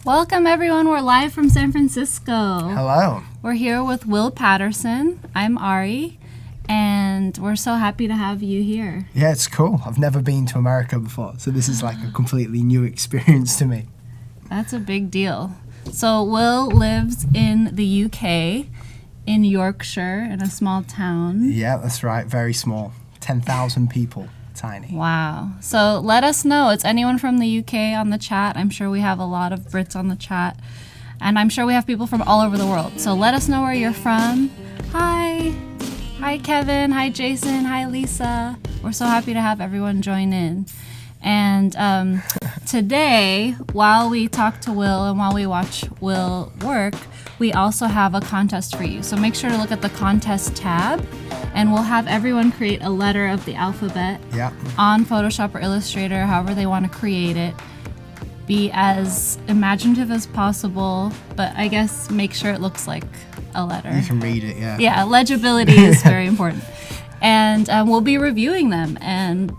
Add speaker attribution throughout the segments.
Speaker 1: Welcome everyone, we're live from San Francisco.
Speaker 2: Hello.
Speaker 1: We're here with Will Paterson. I'm Ari, and we're so happy to have you here.
Speaker 2: Yeah, it's cool. I've never been to America before, so this is like a completely new experience to me.
Speaker 1: That's a big deal. So Will lives in the UK, in Yorkshire, in a small town.
Speaker 2: Yeah, that's right. Very small. 10,000 people. Tiny.
Speaker 1: Wow. So let us know. It's anyone from the UK on the chat. I'm sure we have a lot of Brits on the chat. And I'm sure we have people from all over the world. So let us know where you're from. Hi. Hi, Kevin. Hi, Jason. Hi, Lisa. We're so happy to have everyone join in. And today, while we talk to Will and while we watch Will work, we also have a contest for you. So make sure to look at the contest tab, and we'll have everyone create a letter of the alphabet on Photoshop or Illustrator, however they want to create it. Be as imaginative as possible, but I guess make sure it looks like a letter.
Speaker 2: You can read it, yeah.
Speaker 1: Yeah, legibility is very important. And we'll be reviewing them, and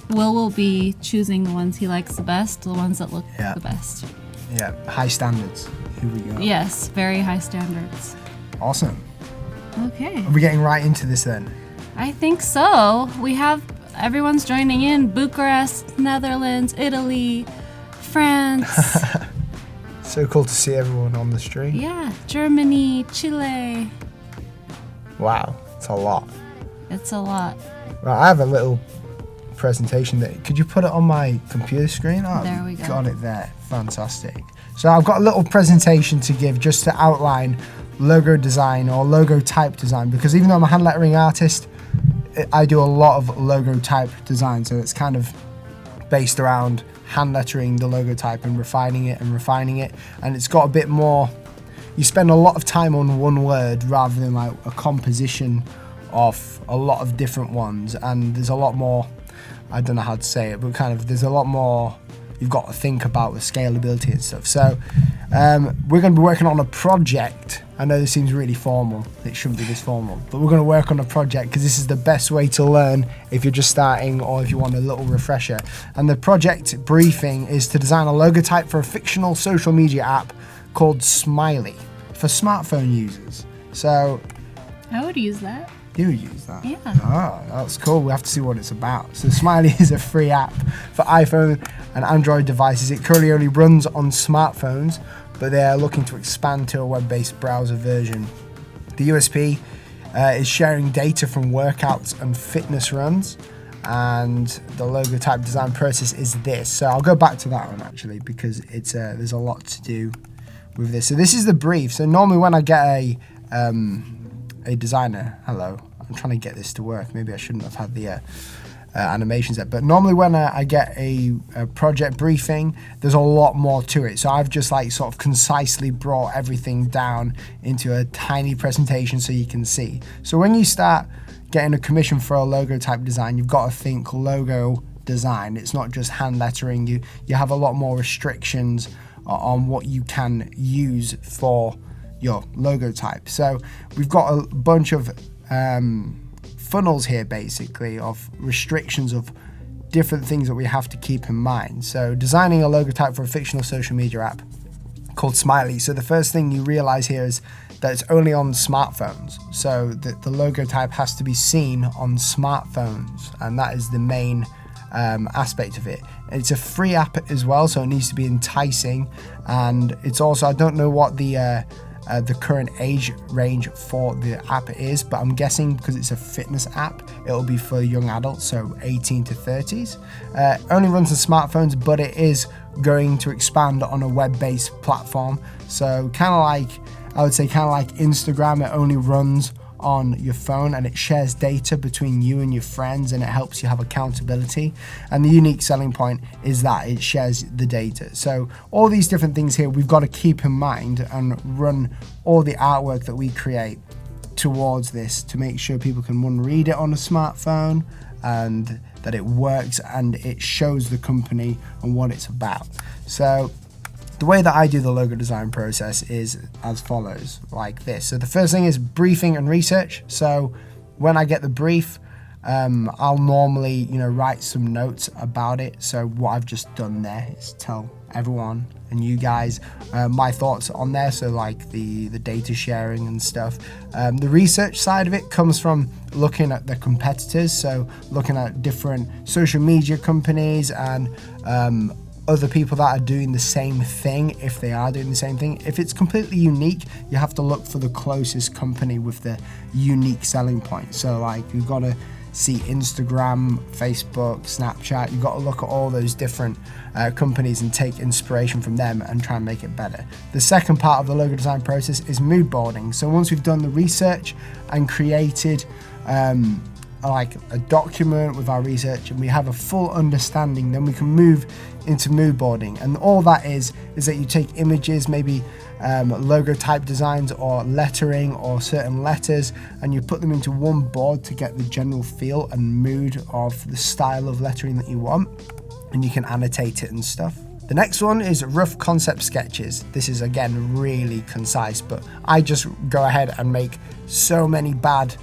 Speaker 1: Will be choosing the ones he likes the best, the ones that look the best.
Speaker 2: Yeah, high standards. Here we go.
Speaker 1: Yes, very high standards.
Speaker 2: Awesome.
Speaker 1: Okay.
Speaker 2: Are we getting right into this then?
Speaker 1: I think so. We have everyone's joining in. Bucharest, Netherlands, Italy, France.
Speaker 2: So cool to see everyone on the stream.
Speaker 1: Yeah, Germany, Chile.
Speaker 2: Wow, it's a lot.
Speaker 1: It's a lot.
Speaker 2: Right, I have a little presentation that could you put it on my computer screen? Oh,
Speaker 1: there we go.
Speaker 2: Got it there. Fantastic. So I've got a little presentation to give just to outline logo design or logo type design, because even though I'm a hand lettering artist, I do a lot of logo type design, so it's kind of based around hand lettering the logo type and refining it, and it's got a bit more, you spend a lot of time on one word rather than like a composition of a lot of different ones, and there's a lot more, I don't know how to say it, but kind of there's a lot more you've got to think about with scalability and stuff. So we're going to be working on a project. I know this seems really formal. It shouldn't be this formal, but we're going to work on a project because this is the best way to learn if you're just starting or if you want a little refresher. And the project briefing is to design a logotype for a fictional social media app called Smiley for smartphone users. So
Speaker 1: I would use that.
Speaker 2: You use that?
Speaker 1: Yeah.
Speaker 2: Oh, that's cool. We have to see what it's about. So Smiley is a free app for iPhone and Android devices. It currently only runs on smartphones, but they are looking to expand to a web-based browser version. The USP is sharing data from workouts and fitness runs, and the logotype design process is this. So I'll go back to that one actually, because it's there's a lot to do with this. So this is the brief. So normally when I get a designer, hello, I'm trying to get this to work. Maybe I shouldn't have had the animations there, but normally when I get a project briefing, there's a lot more to it. So I've just like sort of concisely brought everything down into a tiny presentation so you can see. So when you start getting a commission for a logo type design, you've got to think logo design. It's not just hand lettering. You have a lot more restrictions on what you can use for your logo type. So we've got a bunch of funnels here basically of restrictions of different things that we have to keep in mind. So designing a logo type for a fictional social media app called Smiley. So the first thing you realize here is that it's only on smartphones. So the logo type has to be seen on smartphones, and that is the main aspect of it. It's a free app as well, so it needs to be enticing, and it's also, I don't know what the current age range for the app is, but I'm guessing because it's a fitness app, it'll be for young adults, so 18 to 30s. Only runs on smartphones, but it is going to expand on a web-based platform. So kind of like, I would say kind of like Instagram, it only runs on your phone and it shares data between you and your friends, and it helps you have accountability. And the unique selling point is that it shares the data. So all these different things here we've got to keep in mind and run all the artwork that we create towards this to make sure people can, one, read it on a smartphone, and that it works and it shows the company and what it's about. So the way that I do the logo design process is as follows, like this. So the first thing is briefing and research. So when I get the brief, I'll normally, write some notes about it. So what I've just done there is tell everyone and you guys my thoughts on there, so like the data sharing and stuff. The research side of it comes from looking at the competitors, so looking at different social media companies and other people that are doing the same thing, if they are doing the same thing. If it's completely unique, you have to look for the closest company with the unique selling point. So like you've got to see Instagram, Facebook, Snapchat. You've got to look at all those different companies and take inspiration from them and try and make it better. The second part of the logo design process is mood boarding. So once we've done the research and created like a document with our research and we have a full understanding, then we can move into mood boarding. And all that is that you take images, maybe logo type designs or lettering or certain letters, and you put them into one board to get the general feel and mood of the style of lettering that you want, and you can annotate it and stuff. The next one is rough concept sketches. This is again really concise, but I just go ahead and make so many bad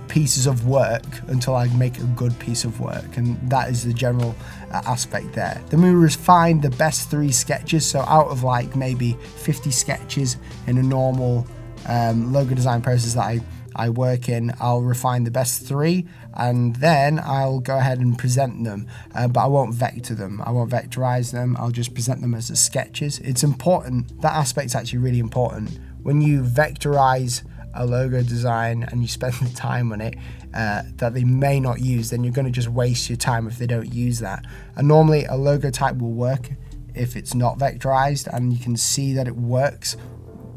Speaker 2: pieces of work until I make a good piece of work, and that is the general aspect there. Then we refine the best 3 sketches. So out of like maybe 50 sketches in a normal logo design process that I work in, I'll refine the best 3 and then I'll go ahead and present them, but I won't vector them, I won't vectorize them, I'll just present them as the sketches. It's important, that aspect's actually really important. When you vectorize a logo design and you spend the time on it that they may not use, then you're going to just waste your time if they don't use that. And normally a logo type will work if it's not vectorized, and you can see that it works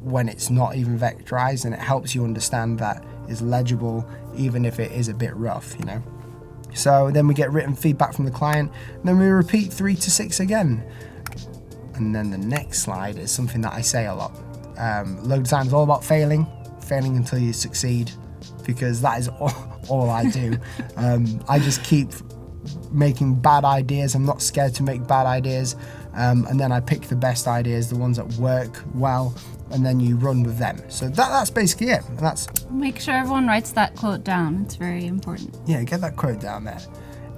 Speaker 2: when it's not even vectorized, and it helps you understand that it's legible even if it is a bit rough, you know. So then we get written feedback from the client, and then we repeat 3 to 6 again. And then the next slide is something that I say a lot. Logo design is all about failing until you succeed, because that is all I do. I just keep making bad ideas. I'm not scared to make bad ideas, and then I pick the best ideas, the ones that work well, and then you run with them. So that's basically it. And that's,
Speaker 1: make sure everyone writes that quote down. It's very important.
Speaker 2: Yeah, get that quote down there.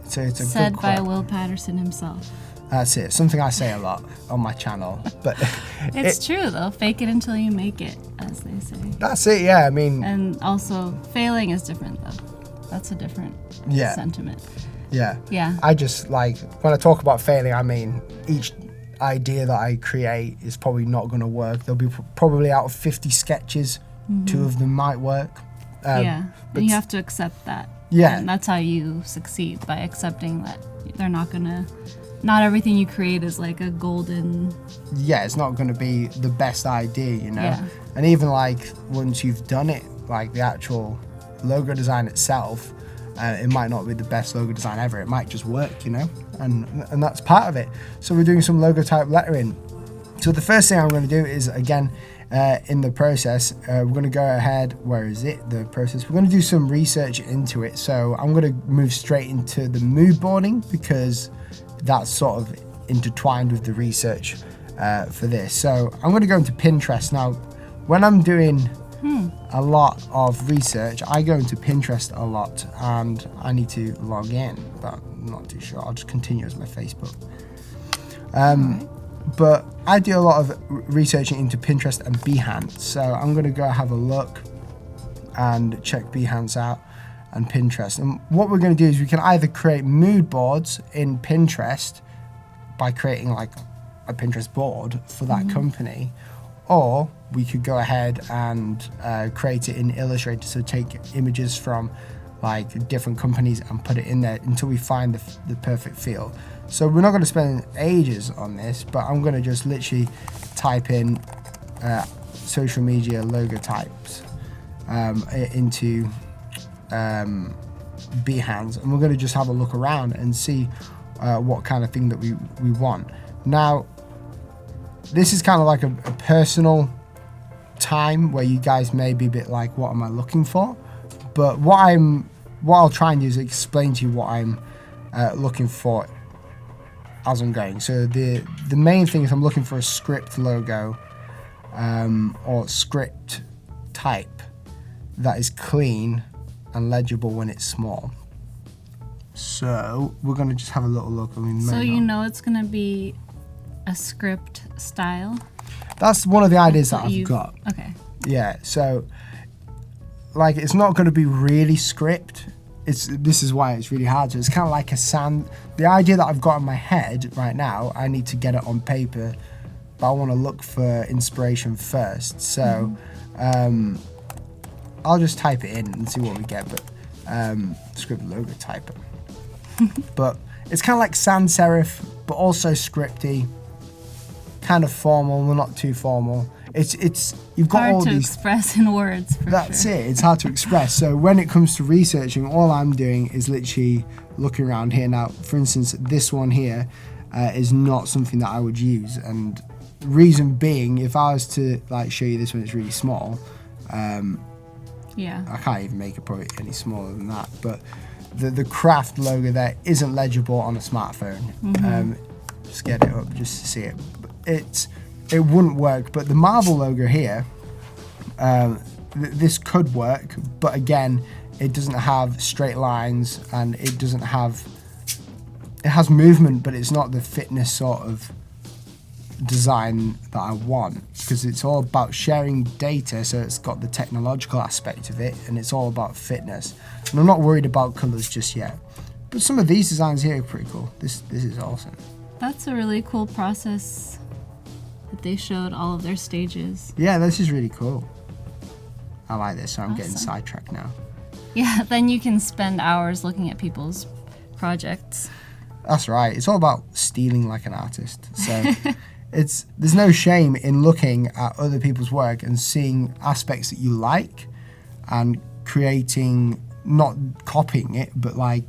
Speaker 2: So it's a
Speaker 1: said
Speaker 2: good
Speaker 1: by
Speaker 2: quote.
Speaker 1: Will Paterson himself.
Speaker 2: That's it. Something I say a lot on my channel, but
Speaker 1: it's true though. Fake it until you make it, as they say.
Speaker 2: That's it. Yeah, I mean,
Speaker 1: and also failing is different though. That's a different sentiment.
Speaker 2: Yeah.
Speaker 1: Yeah.
Speaker 2: I just like, when I talk about failing, I mean each idea that I create is probably not going to work. There'll be probably out of 50 sketches, 2 of them might work.
Speaker 1: Yeah, and you have to accept that.
Speaker 2: Yeah.
Speaker 1: And that's how you succeed, by accepting that they're not everything you create is like a golden...
Speaker 2: Yeah, it's not going to be the best idea, you know?
Speaker 1: Yeah.
Speaker 2: And even like once you've done it, like the actual logo design itself, it might not be the best logo design ever. It might just work, you know? And that's part of it. So we're doing some logotype lettering. So the first thing I'm going to do is, again, in the process, we're going to go ahead, where is it, the process? We're going to do some research into it. So I'm going to move straight into the mood boarding, because that's sort of intertwined with the research for this. So I'm going to go into Pinterest. Now, when I'm doing a lot of research, I go into Pinterest a lot, and I need to log in, but I'm not too sure. I'll just continue as my Facebook. But I do a lot of researching into Pinterest and Behance. So I'm going to go have a look and check Behance out and Pinterest. And what we're going to do is we can either create mood boards in Pinterest by creating like a Pinterest board for that company, or we could go ahead and create it in Illustrator. So take images from like different companies and put it in there until we find the perfect feel. So we're not going to spend ages on this, but I'm going to just literally type in social media logotypes into Behance, and we're going to just have a look around and see what kind of thing that we want. Now, this is kind of like a personal time where you guys may be a bit like, what am I looking for? But what I'll try and do is explain to you what I'm looking for as I'm going. So the main thing is I'm looking for a script logo or script type that is clean and legible when it's small. So we're going to just have a little look.
Speaker 1: So you know it's going to be a script style.
Speaker 2: That's one of the ideas that
Speaker 1: What
Speaker 2: I've
Speaker 1: you've-
Speaker 2: got.
Speaker 1: Okay.
Speaker 2: Yeah, so like it's not going to be really script. This is why it's really hard. So it's kind of like the idea that I've got in my head right now, I need to get it on paper, but I want to look for inspiration first. So I'll just type it in and see what we get. But script Logotype. But it's kind of like sans serif, but also scripty, kind of formal, but not too formal. It's you've got
Speaker 1: Hard
Speaker 2: all
Speaker 1: to
Speaker 2: these.
Speaker 1: express in words.
Speaker 2: That's it. It's hard to express. So when it comes to researching, all I'm doing is literally looking around here. Now, for instance, this one here is not something that I would use, and reason being, if I was to like show you this one, it's really small.
Speaker 1: Yeah.
Speaker 2: I can't even make it probably any smaller than that. But the craft logo there isn't legible on a smartphone. Just get it up just to see it. It wouldn't work. But the Marvel logo here, this could work. But again, it doesn't have straight lines, and it has movement, but it's not the fitness sort of design that I want, because it's all about sharing data, so it's got the technological aspect of it, and it's all about fitness. And I'm not worried about colours just yet. But some of these designs here are pretty cool. This is awesome.
Speaker 1: That's a really cool process that they showed all of their stages.
Speaker 2: Yeah, this is really cool. I like this, so I'm getting
Speaker 1: Awesome.
Speaker 2: sidetracked now.
Speaker 1: Yeah, then you can spend hours looking at people's projects.
Speaker 2: That's right. It's all about stealing like an artist. So there's no shame in looking at other people's work and seeing aspects that you like and creating, not copying it, but like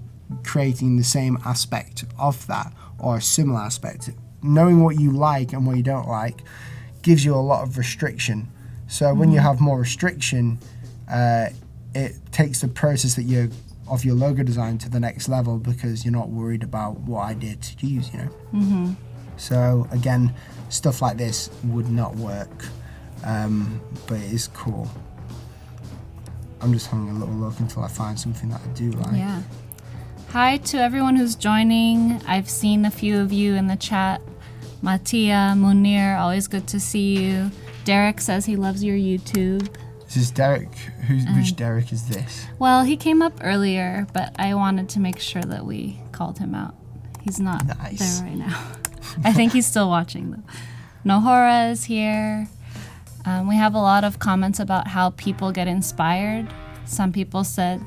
Speaker 2: creating the same aspect of that or a similar aspect. Knowing what you like and what you don't like gives you a lot of restriction. So when you have more restriction, it takes the process of your logo design to the next level, because you're not worried about what idea to use, So again, stuff like this would not work, but it is cool. I'm just having a little look until I find something that I do like.
Speaker 1: Yeah. Hi to everyone who's joining. I've seen a few of you in the chat. Matia, Munir, always good to see you. Derek says he loves your YouTube.
Speaker 2: This is Derek. Which Derek is this?
Speaker 1: Well, he came up earlier, but I wanted to make sure that we called him out. He's not
Speaker 2: Nice.
Speaker 1: there right now. I think he's still watching, though. Nohora is here. We have a lot of comments about how people get inspired. Some people said,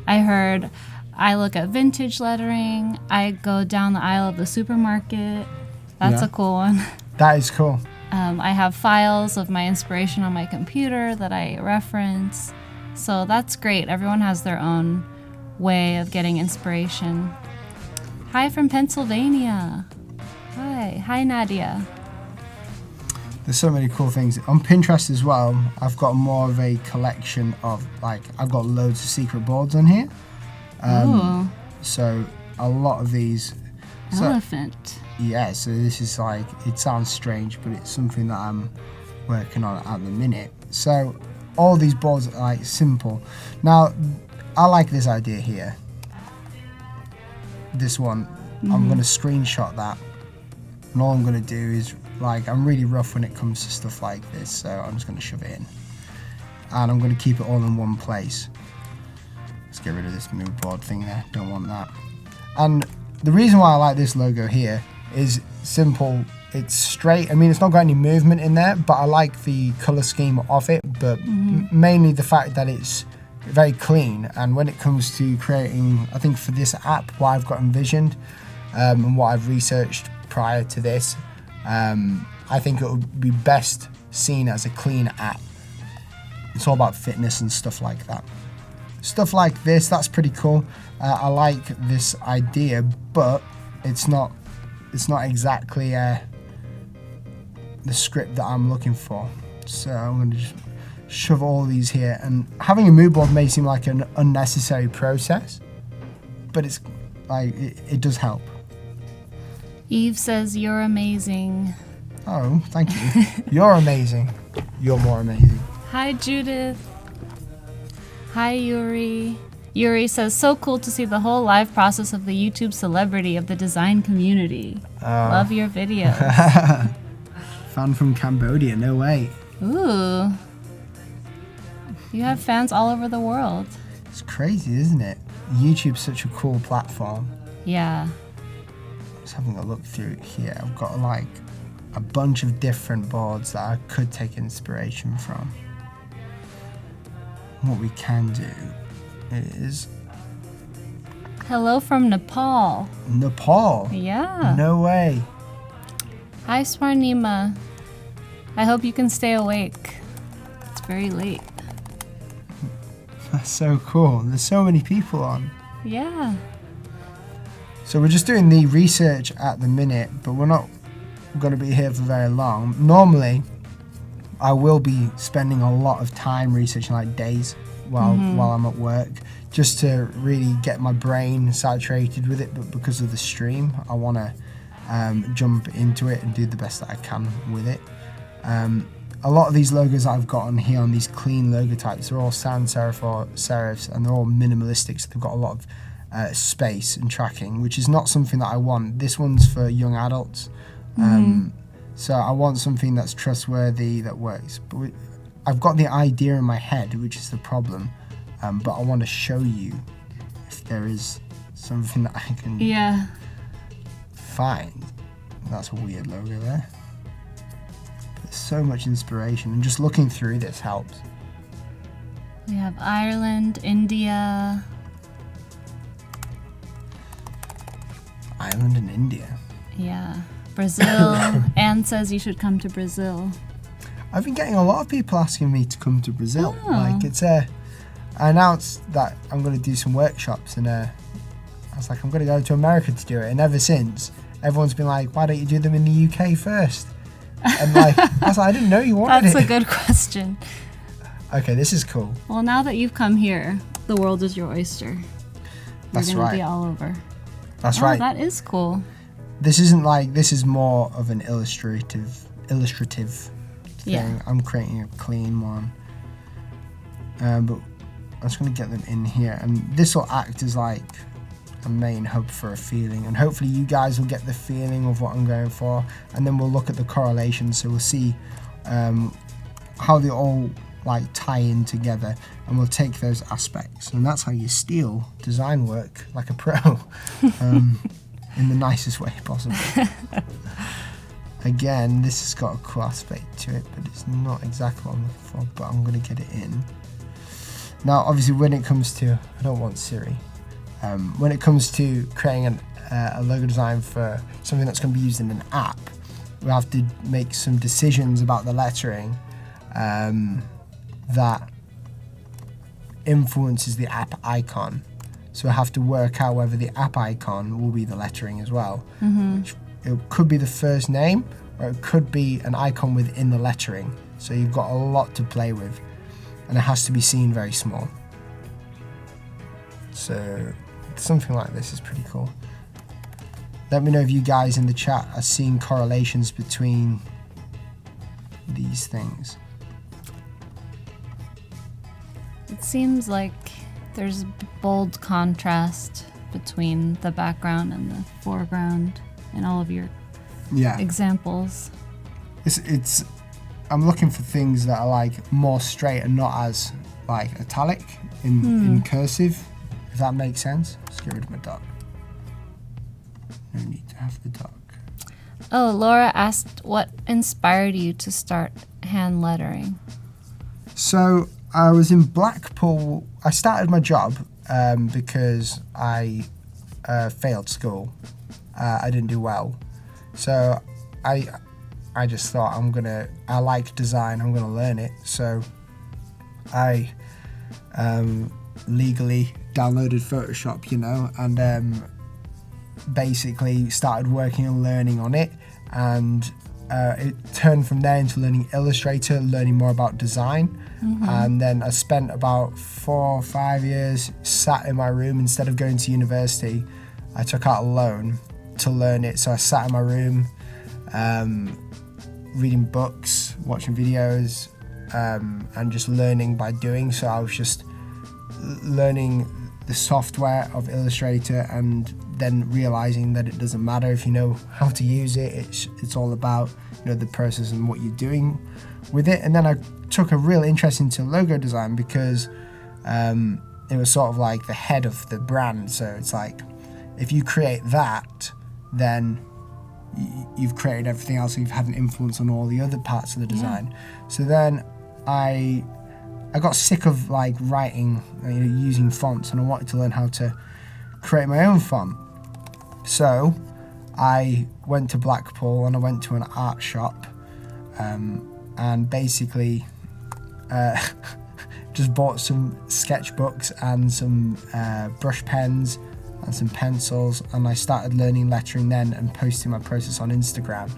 Speaker 1: I look at vintage lettering. I go down the aisle of the supermarket. That's
Speaker 2: Yeah.
Speaker 1: a cool one.
Speaker 2: That is cool.
Speaker 1: I have files of my inspiration on my computer that I reference. So that's great. Everyone has their own way of getting inspiration. Hi from Pennsylvania. Hi Nadia.
Speaker 2: There's so many cool things. On Pinterest as well, I've got more of a collection of, I've got loads of secret boards on here.
Speaker 1: Ooh,
Speaker 2: So a lot of these. So,
Speaker 1: elephant.
Speaker 2: yeah, so this is it sounds strange, but it's something that I'm working on at the minute. So all these boards are simple. Now, I like this idea here. This one, I'm going to screenshot that. And all I'm going to do is, I'm really rough when it comes to stuff like this, so I'm just going to shove it in. And I'm going to keep it all in one place. Let's get rid of this mood board thing there, don't want that. And the reason why I like this logo here is simple. It's straight. I mean, it's not got any movement in there, but I like the color scheme of it, but mainly the fact that it's very clean. And when it comes to creating, I think for this app, what I've got envisioned and what I've researched prior to this, I think it would be best seen as a clean app. It's all about fitness and stuff like that. Stuff like this, that's pretty cool. I like this idea, but it's not exactly the script that I'm looking for. So I'm going to just shove all these here. And having a mood board may seem like an unnecessary process, but it's it does help.
Speaker 1: Eve says, you're amazing.
Speaker 2: Oh, thank you. You're amazing. You're more amazing.
Speaker 1: Hi, Judith. Hi, Yuri. Yuri says, so cool to see the whole live process of the YouTube celebrity of the design community. Love your videos.
Speaker 2: Fan from Cambodia, no way.
Speaker 1: Ooh. You have fans all over the world.
Speaker 2: It's crazy, isn't it? YouTube's such a cool platform.
Speaker 1: Yeah.
Speaker 2: Just having a look through here. I've got like a bunch of different boards that I could take inspiration from. What we can do is
Speaker 1: Hello from Nepal.
Speaker 2: Nepal.
Speaker 1: Yeah.
Speaker 2: No way.
Speaker 1: Hi, Swarnima. I hope you can stay awake. It's very late.
Speaker 2: That's so cool. There's so many people on.
Speaker 1: Yeah.
Speaker 2: So we're just doing the research at the minute, but we're not going to be here for very long. Normally, I will be spending a lot of time researching, like days while I'm at work, just to really get my brain saturated with it. But because of the stream, I want to jump into it and do the best that I can with it. A lot of these logos I've got on here on these clean logotypes, they're all sans serifs and they're all minimalistic, so they've got a lot of space and tracking, which is not something that I want. This one's for young adults. So I want something that's trustworthy, that works. But I've got the idea in my head, which is the problem. But I want to show you if there is something that I can find. That's a weird logo there. There's so much inspiration, and just looking through this helps.
Speaker 1: We have Ireland, India.
Speaker 2: Ireland and India.
Speaker 1: Yeah. Brazil. Anne says you should come to Brazil.
Speaker 2: I've been getting a lot of people asking me to come to Brazil.
Speaker 1: Oh.
Speaker 2: Like I announced that I'm going to do some workshops, and I was like, I'm going to go to America to do it. And ever since, everyone's been like, why don't you do them in the UK first? And like, I was like, I didn't know you wanted
Speaker 1: That's
Speaker 2: it.
Speaker 1: a good question.
Speaker 2: Okay, this is cool.
Speaker 1: Well, now that you've come here, the world is your oyster.
Speaker 2: That's
Speaker 1: You're gonna
Speaker 2: right.
Speaker 1: be all over.
Speaker 2: That's
Speaker 1: Oh,
Speaker 2: right.
Speaker 1: that is cool.
Speaker 2: This is more of an illustrative thing.
Speaker 1: Yeah.
Speaker 2: I'm creating a clean one. But I'm just going to get them in here, and this will act as like a main hub for a feeling, and hopefully you guys will get the feeling of what I'm going for, and then we'll look at the correlations, so we'll see how they all like tie in together, and we'll take those aspects, and that's how you steal design work like a pro. In the nicest way possible. Again, this has got a cool aspect to it, but it's not exactly what I'm looking for, but I'm going to get it in. Now, obviously, when it comes to, I don't want Siri, when it comes to creating a logo design for something that's going to be used in an app, we have to make some decisions about the lettering that influences the app icon. So I have to work out whether the app icon will be the lettering as well. Which it could be the first name, or it could be an icon within the lettering. So you've got a lot to play with, and it has to be seen very small. So something like this is pretty cool. Let me know if you guys in the chat are seeing correlations between these things.
Speaker 1: It seems like there's bold contrast between the background and the foreground in all of your examples.
Speaker 2: It's I'm looking for things that are like more straight and not as like italic in cursive, if that makes sense. Let's get rid of my dot. No need to have the dot.
Speaker 1: Oh, Laura asked what inspired you to start hand lettering?
Speaker 2: So I was in Blackpool. I started my job because I failed school. I didn't do well. So I just thought I like design, I'm gonna learn it. So I legally downloaded Photoshop, and basically started working and learning on it, and it turned from there into learning Illustrator, learning more about design. And then I spent about 4 or 5 years sat in my room instead of going to university. I took out a loan to learn it, so I sat in my room reading books, watching videos, and just learning by doing. So I was just learning the software of Illustrator and then realizing that it doesn't matter if you know how to use it. It's all about, you know, the process and what you're doing with it. And then I took a real interest into logo design because it was sort of like the head of the brand. So it's like, if you create that, then you've created everything else. So you've had an influence on all the other parts of the design. So then I got sick of like writing, you know, using fonts, and I wanted to learn how to create my own font. So I went to Blackpool and I went to an art shop, and basically just bought some sketchbooks and some brush pens and some pencils, and I started learning lettering then and posting my process on Instagram.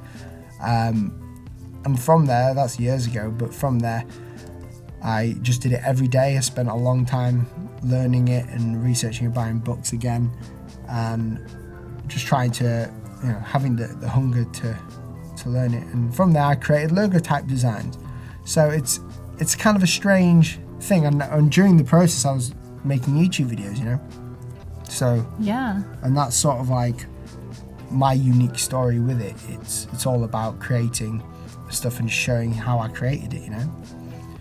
Speaker 2: And from there, that's years ago, but from there I just did it every day. I spent a long time learning it and researching and buying books again, and just trying to, you know, having the hunger to learn it. And from there I created Logotype designs. So it's kind of a strange thing, and during the process I was making YouTube videos, you know. So
Speaker 1: yeah,
Speaker 2: and that's sort of like my unique story with it. It's all about creating stuff and showing how I created it, you know.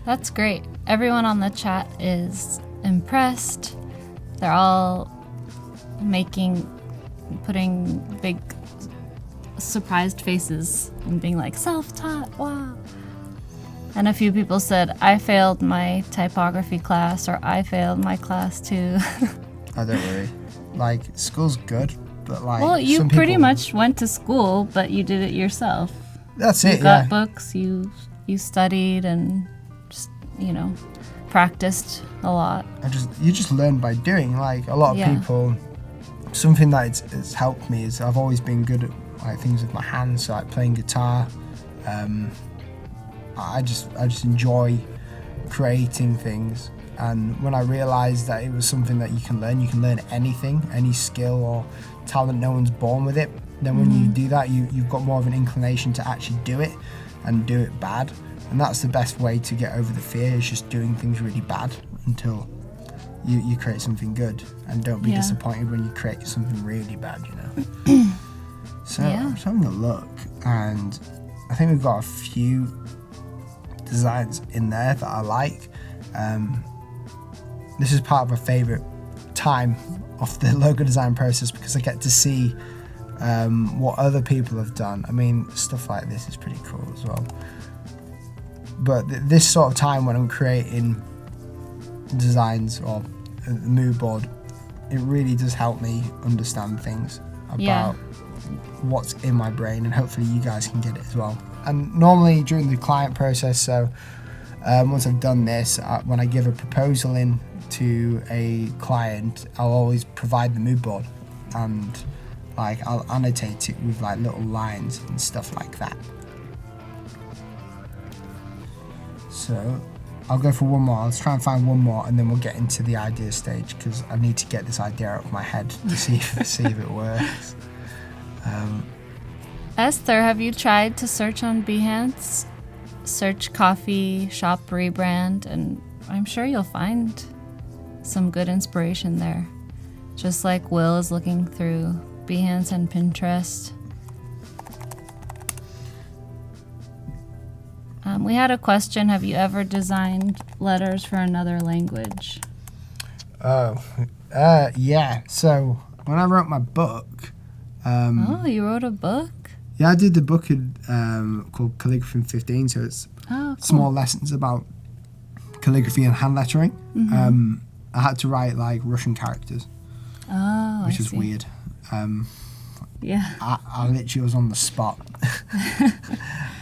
Speaker 1: That's great. Everyone on the chat is impressed. They're all putting big surprised faces and being like, self-taught, wow. And a few people said, I failed my typography class, or I failed my class too.
Speaker 2: I don't worry. Like, school's good, but like,
Speaker 1: well, you
Speaker 2: some
Speaker 1: pretty
Speaker 2: people,
Speaker 1: much went to school, but you did it yourself.
Speaker 2: That's
Speaker 1: You
Speaker 2: it,
Speaker 1: got
Speaker 2: yeah.
Speaker 1: books, you studied and just, you know, practiced a lot.
Speaker 2: You just learn by doing. Like, a lot of people, something that it's helped me is I've always been good at like things with my hands, so like playing guitar. I just enjoy creating things. And when I realized that it was something that you can learn anything, any skill or talent, no one's born with it. Then when you do that, you've got more of an inclination to actually do it and do it bad. And that's the best way to get over the fear, is just doing things really bad until you create something good. And don't be disappointed when you create something really bad, you know. So I'm just having a look, and I think we've got a few designs in there that I like. This is part of my favourite time of the logo design process because I get to see what other people have done. I mean, stuff like this is pretty cool as well. But this sort of time when I'm creating designs or the mood board, it really does help me understand things about what's in my brain, and hopefully you guys can get it as well. And normally during the client process, so once I've done this, when I give a proposal in to a client, I'll always provide the mood board, and like I'll annotate it with like little lines and stuff like that. So I'll go for one more. Let's try and find one more, and then we'll get into the idea stage, because I need to get this idea out of my head to see if it works.
Speaker 1: Esther, have you tried to search on Behance? Search coffee shop rebrand, and I'm sure you'll find some good inspiration there. Just like Will is looking through Behance and Pinterest. We had a question. Have you ever designed letters for another language?
Speaker 2: Yeah. So when I wrote my book...
Speaker 1: oh, you wrote a book?
Speaker 2: Yeah, I did the book called Calligraphy in 15, so it's small lessons about calligraphy and hand lettering.
Speaker 1: Mm-hmm.
Speaker 2: I had to write like Russian characters, which was weird.
Speaker 1: Yeah.
Speaker 2: I literally was on the spot.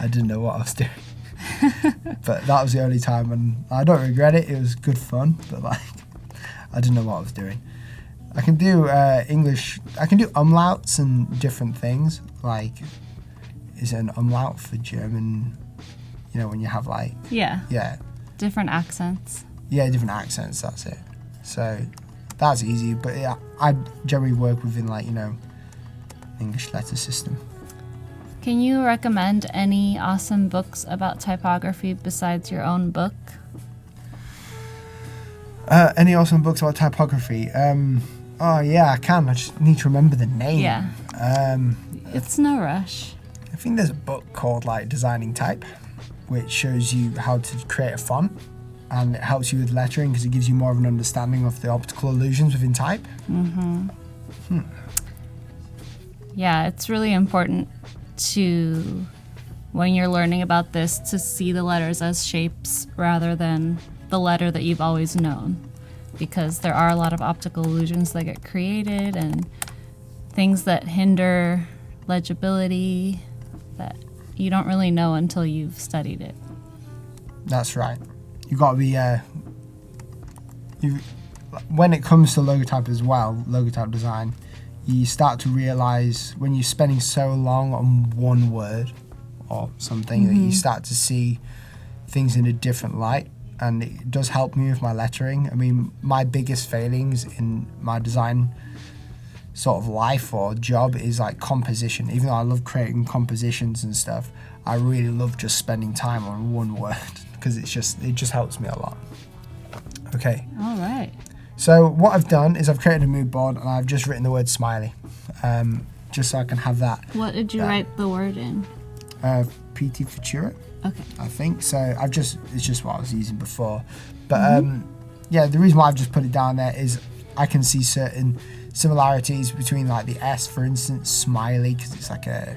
Speaker 2: I didn't know what I was doing. But that was the only time, and I don't regret it. It was good fun, but like I didn't know what I was doing. I can do English. I can do umlauts and different things. Like, is it an umlaut for German? You know, when you have like
Speaker 1: different accents.
Speaker 2: Yeah, different accents. That's it. So that's easy. But yeah, I generally work within like, you know, English letter system.
Speaker 1: Can you recommend any awesome books about typography besides your own book?
Speaker 2: Any awesome books about typography? Oh yeah, I can. I just need to remember the name.
Speaker 1: Yeah. It's no rush.
Speaker 2: I think there's a book called like Designing Type, which shows you how to create a font, and it helps you with lettering because it gives you more of an understanding of the optical illusions within type.
Speaker 1: Yeah, it's really important to, when you're learning about this, to see the letters as shapes rather than the letter that you've always known, because there are a lot of optical illusions that get created and things that hinder legibility that you don't really know until you've studied it.
Speaker 2: That's right. You got to be when it comes to logotype as well, logotype design, you start to realize when you're spending so long on one word or something that you start to see things in a different light, and it does help me with my lettering. I mean, my biggest failings in my design sort of life or job is like composition. Even though I love creating compositions and stuff, I really love just spending time on one word because it just helps me a lot. Okay.
Speaker 1: All right.
Speaker 2: So what I've done is I've created a mood board and I've just written the word smiley, just so I can have that.
Speaker 1: What did you write the word in?
Speaker 2: PT Futura,
Speaker 1: Okay.
Speaker 2: I think. So it's just what I was using before. But yeah, the reason why I've just put it down there is I can see certain similarities between like the S, for instance, smiley, because it's like a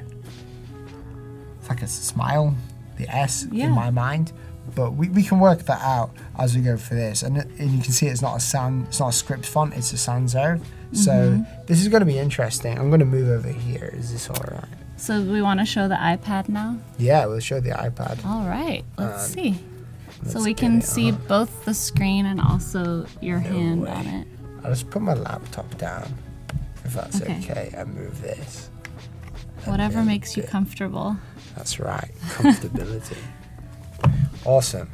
Speaker 2: smile, the S in my mind. But we can work that out as we go for this, and you can see it's not a script font, it's a sans serif. So this is going to be interesting. I'm going to move over here. Is this all right?
Speaker 1: So we want to show the iPad now?
Speaker 2: Yeah, we'll show the iPad.
Speaker 1: All right, let's see. So we can see both the screen and also your hand on it.
Speaker 2: I'll just put my laptop down, if that's okay, and move this.
Speaker 1: Whatever makes you comfortable.
Speaker 2: That's right, comfortability. Awesome.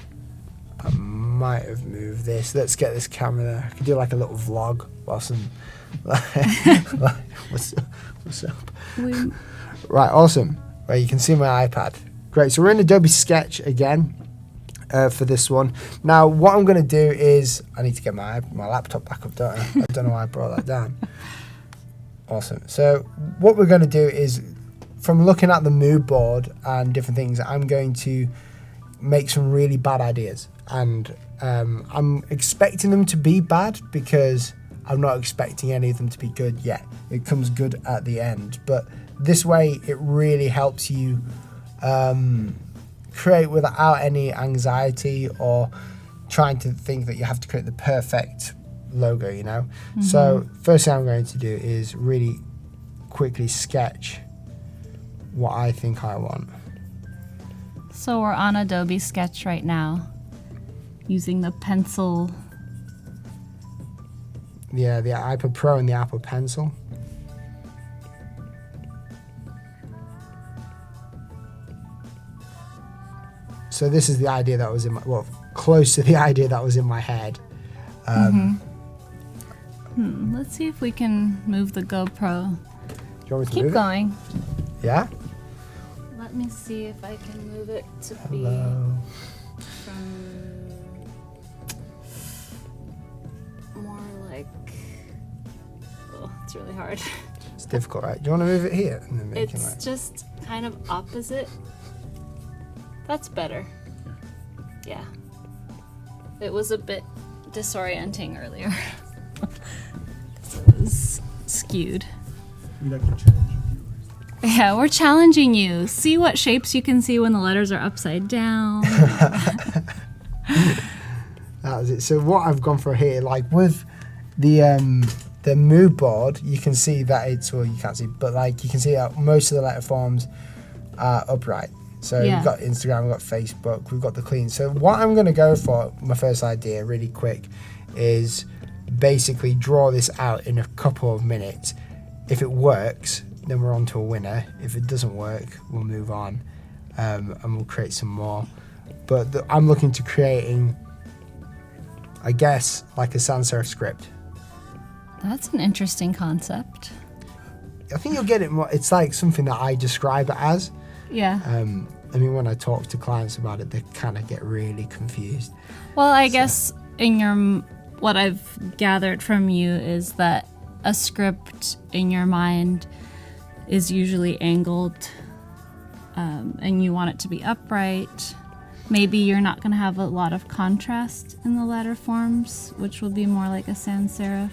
Speaker 2: I might have moved this. Let's get this camera there. I could do like a little vlog whilst I'm what's up? Right, awesome. Right, you can see my iPad. Great, so we're in Adobe Sketch again for this one. Now, what I'm going to do is, I need to get my laptop back up, don't I? I don't know why I brought that down. Awesome. So what we're going to do is, from looking at the mood board and different things, I'm going to make some really bad ideas. And I'm expecting them to be bad because I'm not expecting any of them to be good yet. It comes good at the end. But this way, it really helps you create without any anxiety or trying to think that you have to create the perfect logo, you know? So first thing I'm going to do is really quickly sketch what I think I want.
Speaker 1: So we're on Adobe Sketch right now, using the pencil.
Speaker 2: Yeah, the iPad Pro and the Apple Pencil. So this is the idea that was in my, well, close to the idea that was in my head.
Speaker 1: Let's see if we can move the GoPro.
Speaker 2: Do you want me to
Speaker 1: Keep
Speaker 2: move
Speaker 1: going.
Speaker 2: it? Yeah?
Speaker 1: Let me see if I can move it to be from more like, oh, it's really hard.
Speaker 2: It's difficult, right? Do you want to move it here? And then make it
Speaker 1: It's
Speaker 2: like...
Speaker 1: just kind of opposite. That's better. Yeah. It was a bit disorienting earlier. It was skewed.
Speaker 2: We like to challenge viewers.
Speaker 1: Yeah, we're challenging you. See what shapes you can see when the letters are upside down.
Speaker 2: That was it. So what I've gone for here, like with the mood board, you can see that it's, well, you can't see, but like you can see that most of the letter forms are upright. So we've got Instagram, we've got Facebook, we've got the clean. So what I'm going to go for, my first idea really quick, is basically draw this out in a couple of minutes. If it works, then we're on to a winner. If it doesn't work, we'll move on and we'll create some more. But I'm looking to creating, I guess, like a sans serif script.
Speaker 1: That's an interesting concept.
Speaker 2: I think you'll get it more. It's like something that I describe it as.
Speaker 1: Yeah.
Speaker 2: I mean, when I talk to clients about it, they kind of get really confused.
Speaker 1: Well, I guess in your what I've gathered from you is that a script in your mind is usually angled, and you want it to be upright. Maybe you're not going to have a lot of contrast in the letter forms, which will be more like a sans serif.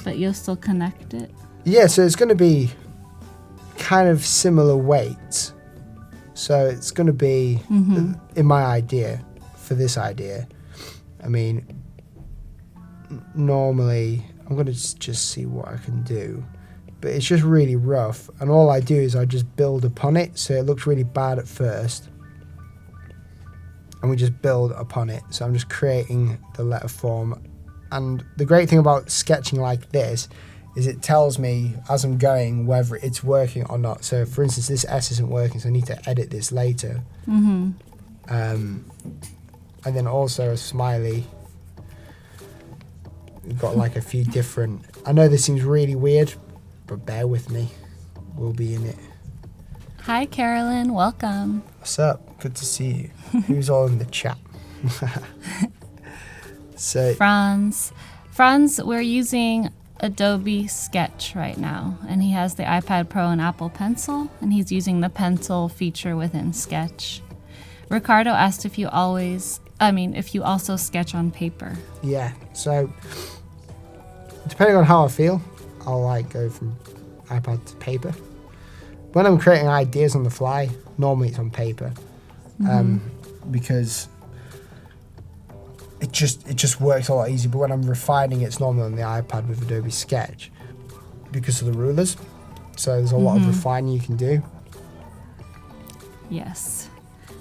Speaker 1: But you'll still connect it.
Speaker 2: Yeah, so it's going to be kind of similar weights. So it's going to be, in my idea, for this idea, I mean, normally, I'm going to just see what I can do. But it's just really rough. And all I do is I just build upon it. So it looks really bad at first. And we just build upon it. So I'm just creating the letter form. And the great thing about sketching like this is it tells me as I'm going whether it's working or not. So for instance, this S isn't working, so I need to edit this later. And then also a smiley. We've got like a few different, I know this seems really weird, but bear with me. We'll be in it.
Speaker 1: Hi, Carolyn. Welcome.
Speaker 2: What's up? Good to see you. Who's all in the chat? So
Speaker 1: Franz, we're using Adobe Sketch right now, and he has the iPad Pro and Apple Pencil, and he's using the pencil feature within Sketch. Ricardo asked if you also sketch on paper.
Speaker 2: Yeah, so depending on how I feel, I'll like go from iPad to paper. When I'm creating ideas on the fly, normally it's on paper, because it just works a lot easier. But when I'm refining, it's normally on the iPad with Adobe Sketch because of the rulers. So there's a lot of refining you can do.
Speaker 1: Yes.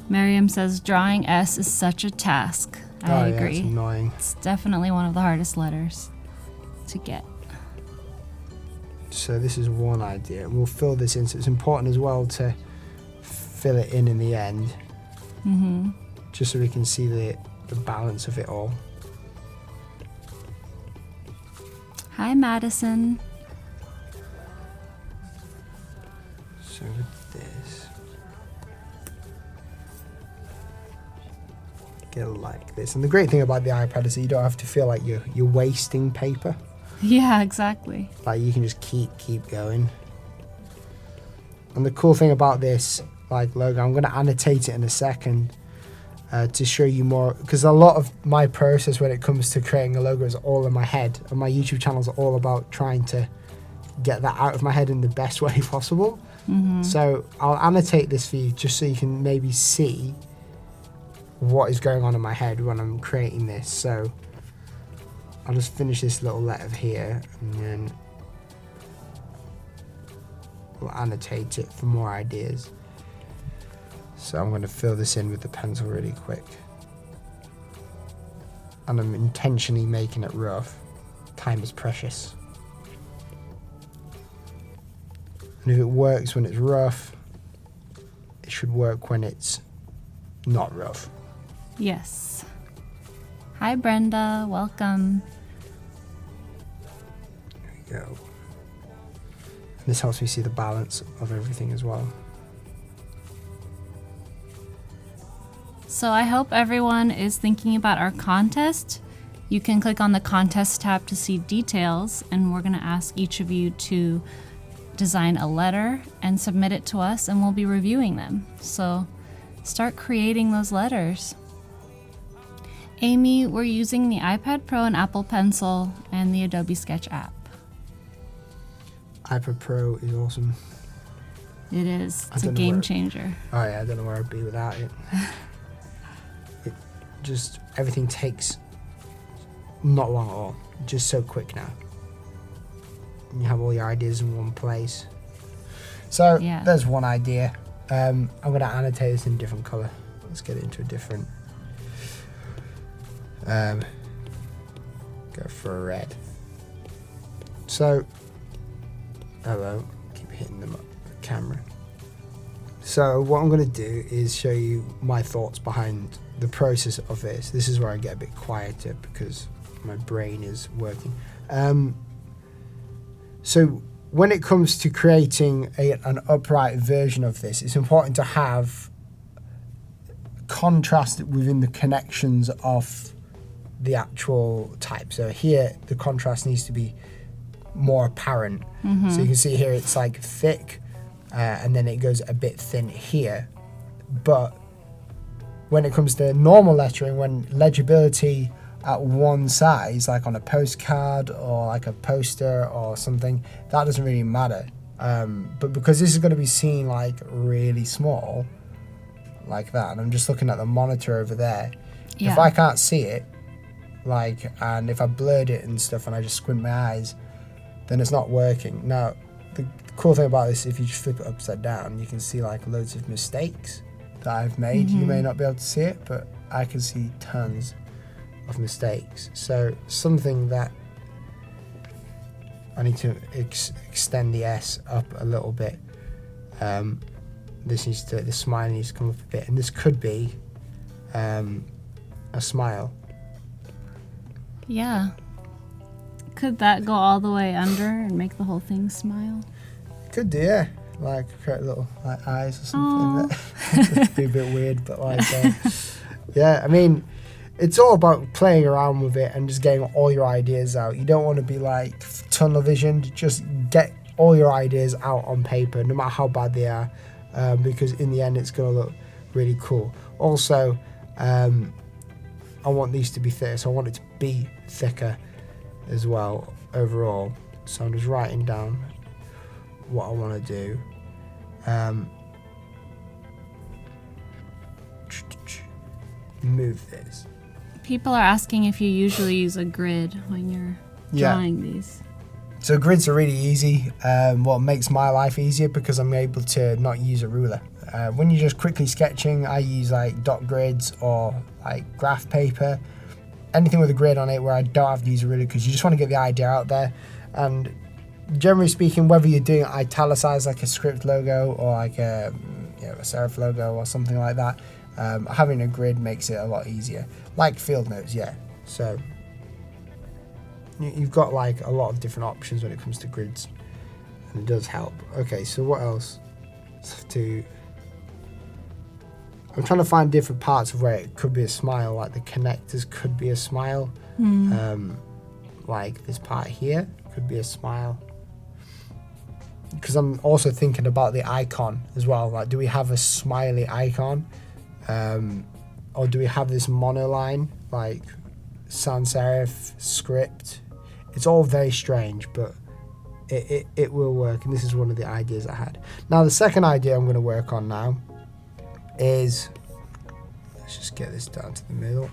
Speaker 1: Miriam says drawing S is such a task. I agree.
Speaker 2: It's annoying.
Speaker 1: It's definitely one of the hardest letters to get.
Speaker 2: So this is one idea, and we'll fill this in. So it's important as well to fill it in the end, just so we can see the balance of it all.
Speaker 1: Hi, Madison.
Speaker 2: So with this, get it like this. And the great thing about the iPad is that you don't have to feel like you're wasting paper.
Speaker 1: Yeah, exactly.
Speaker 2: Like you can just keep going. And the cool thing about this like logo, I'm going to annotate it in a second to show you more, because a lot of my process when it comes to creating a logo is all in my head, and my YouTube channels are all about trying to get that out of my head in the best way possible. So I'll annotate this for you just so you can maybe see what is going on in my head when I'm creating this. So I'll just finish this little letter here, and then we'll annotate it for more ideas. So I'm going to fill this in with the pencil really quick. And I'm intentionally making it rough. Time is precious. And if it works when it's rough, it should work when it's not rough.
Speaker 1: Yes. Hi, Brenda. Welcome.
Speaker 2: There we go. And this helps me see the balance of everything as well.
Speaker 1: So I hope everyone is thinking about our contest. You can click on the contest tab to see details, and we're going to ask each of you to design a letter and submit it to us, and we'll be reviewing them. So start creating those letters. Amy, we're using the iPad Pro and Apple Pencil and the Adobe Sketch app.
Speaker 2: iPad Pro is awesome.
Speaker 1: It is. It's a game changer.
Speaker 2: Oh yeah, I don't know where I'd be without it. It just, everything takes not long at all. Just so quick now. And you have all your ideas in one place. So there's one idea. I'm going to annotate this in a different color. Let's get it into a different. Go for a red. So, hello. Keep hitting the camera. So what I'm going to do is show you my thoughts behind the process of this. This is where I get a bit quieter because my brain is working. So when it comes to creating an upright version of this, it's important to have contrast within the connections of the actual type. So here the contrast needs to be more apparent. So you can see here it's like thick, and then it goes a bit thin here. But when it comes to normal lettering, when legibility at one size, like on a postcard or like a poster or something, that doesn't really matter. But because this is going to be seen like really small, like that, and I'm just looking at the monitor over there, if I can't see it, like, and if I blurred it and stuff and I just squint my eyes, then it's not working. Now, the cool thing about this, if you just flip it upside down, you can see like loads of mistakes that I've made. You may not be able to see it, but I can see tons of mistakes. So something that I need to extend the S up a little bit. The smile needs to come up a bit, and this could be a smile.
Speaker 1: Yeah. Could that go all the way under and make the whole thing smile?
Speaker 2: Could do, yeah. Like create little like eyes or something. That'd be a bit weird, but like, yeah. I mean, it's all about playing around with it and just getting all your ideas out. You don't want to be like tunnel visioned. Just get all your ideas out on paper, no matter how bad they are, because in the end, it's going to look really cool. Also, I want these to be thicker, so I want it to be thicker as well overall. So I'm just writing down what I want to do. Move this.
Speaker 1: People are asking if you usually use a grid when you're drawing these.
Speaker 2: So grids are really easy. What makes my life easier, because I'm able to not use a ruler. When you're just quickly sketching, I use like dot grids or like graph paper. Anything with a grid on it where I don't have to use a ruler, because you just want to get the idea out there. And generally speaking, whether you're doing italicized like a script logo or like a serif logo or something like that, having a grid makes it a lot easier. Like field notes, yeah. So you've got like a lot of different options when it comes to grids, and it does help. Okay, so what else? I'm trying to find different parts of where it could be a smile, like the connectors could be a smile. Like this part here could be a smile. Because I'm also thinking about the icon as well. Like, do we have a smiley icon? Or do we have this monoline, like sans serif script? It's all very strange, but it will work. And this is one of the ideas I had. Now, the second idea I'm going to work on now is, let's just get this down to the middle.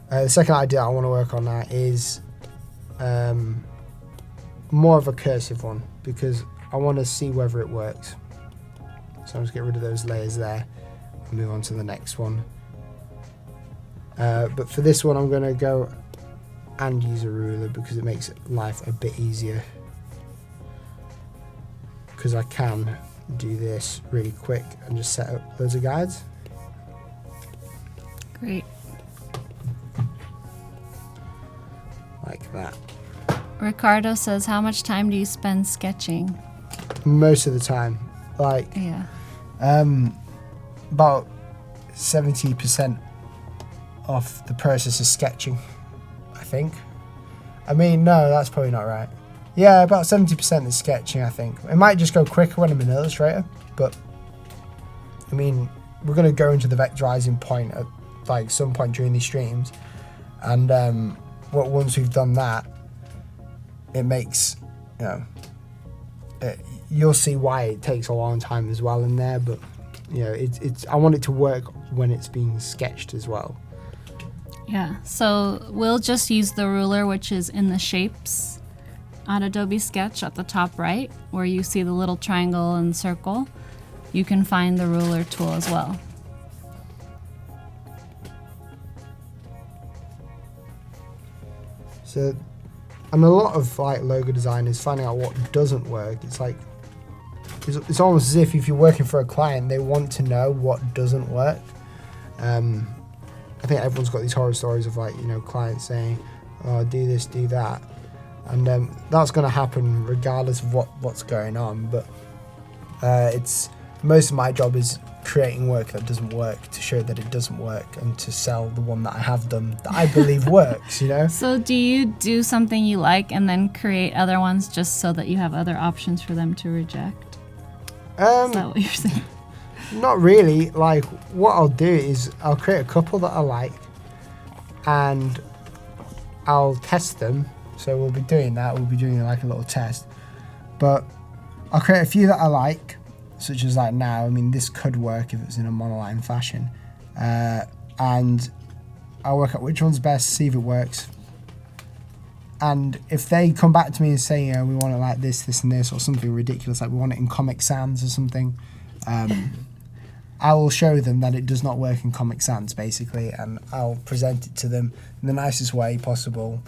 Speaker 2: The second idea I want to work on now is more of a cursive one, because I want to see whether it works. So I'm just get rid of those layers there and move on to the next one. But for this one, I'm going to go and use a ruler, because it makes life a bit easier, because I can do this really quick and just set up loads of guides.
Speaker 1: Great.
Speaker 2: Like that.
Speaker 1: Ricardo says, how much time do you spend sketching?
Speaker 2: Most of the time. Like, about 70% of the process is sketching, I think. I mean, no, that's probably not right. Yeah, about 70% is sketching, I think. It might just go quicker when I'm an illustrator, but I mean, we're going to go into the vectorizing point at like some point during these streams, and once we've done that, it makes, you'll see why it takes a long time as well in there, but it's I want it to work when it's being sketched as well.
Speaker 1: Yeah, so we'll just use the ruler, which is in the shapes on Adobe Sketch at the top right, where you see the little triangle and circle. You can find the ruler tool as well.
Speaker 2: So, and a lot of like logo design is finding out what doesn't work. It's like, it's almost as if you're working for a client, they want to know what doesn't work. I think everyone's got these horror stories of like, clients saying, oh, do this, do that. And that's going to happen regardless of what's going on. But it's most of my job is creating work that doesn't work to show that it doesn't work and to sell the one that I have done that I believe works, you know?
Speaker 1: So do you do something you like and then create other ones just so that you have other options for them to reject? Is that what you're saying?
Speaker 2: Not really. Like, what I'll do is I'll create a couple that I like and I'll test them. So we'll be doing that. We'll be doing like a little test. But I'll create a few that I like, such as like now. I mean, this could work if it's in a monoline fashion. And I'll work out which one's best, see if it works. And if they come back to me and say, you know, we want it like this, this, and this, or something ridiculous, like we want it in Comic Sans or something, I will show them that it does not work in Comic Sans, basically, and I'll present it to them in the nicest way possible.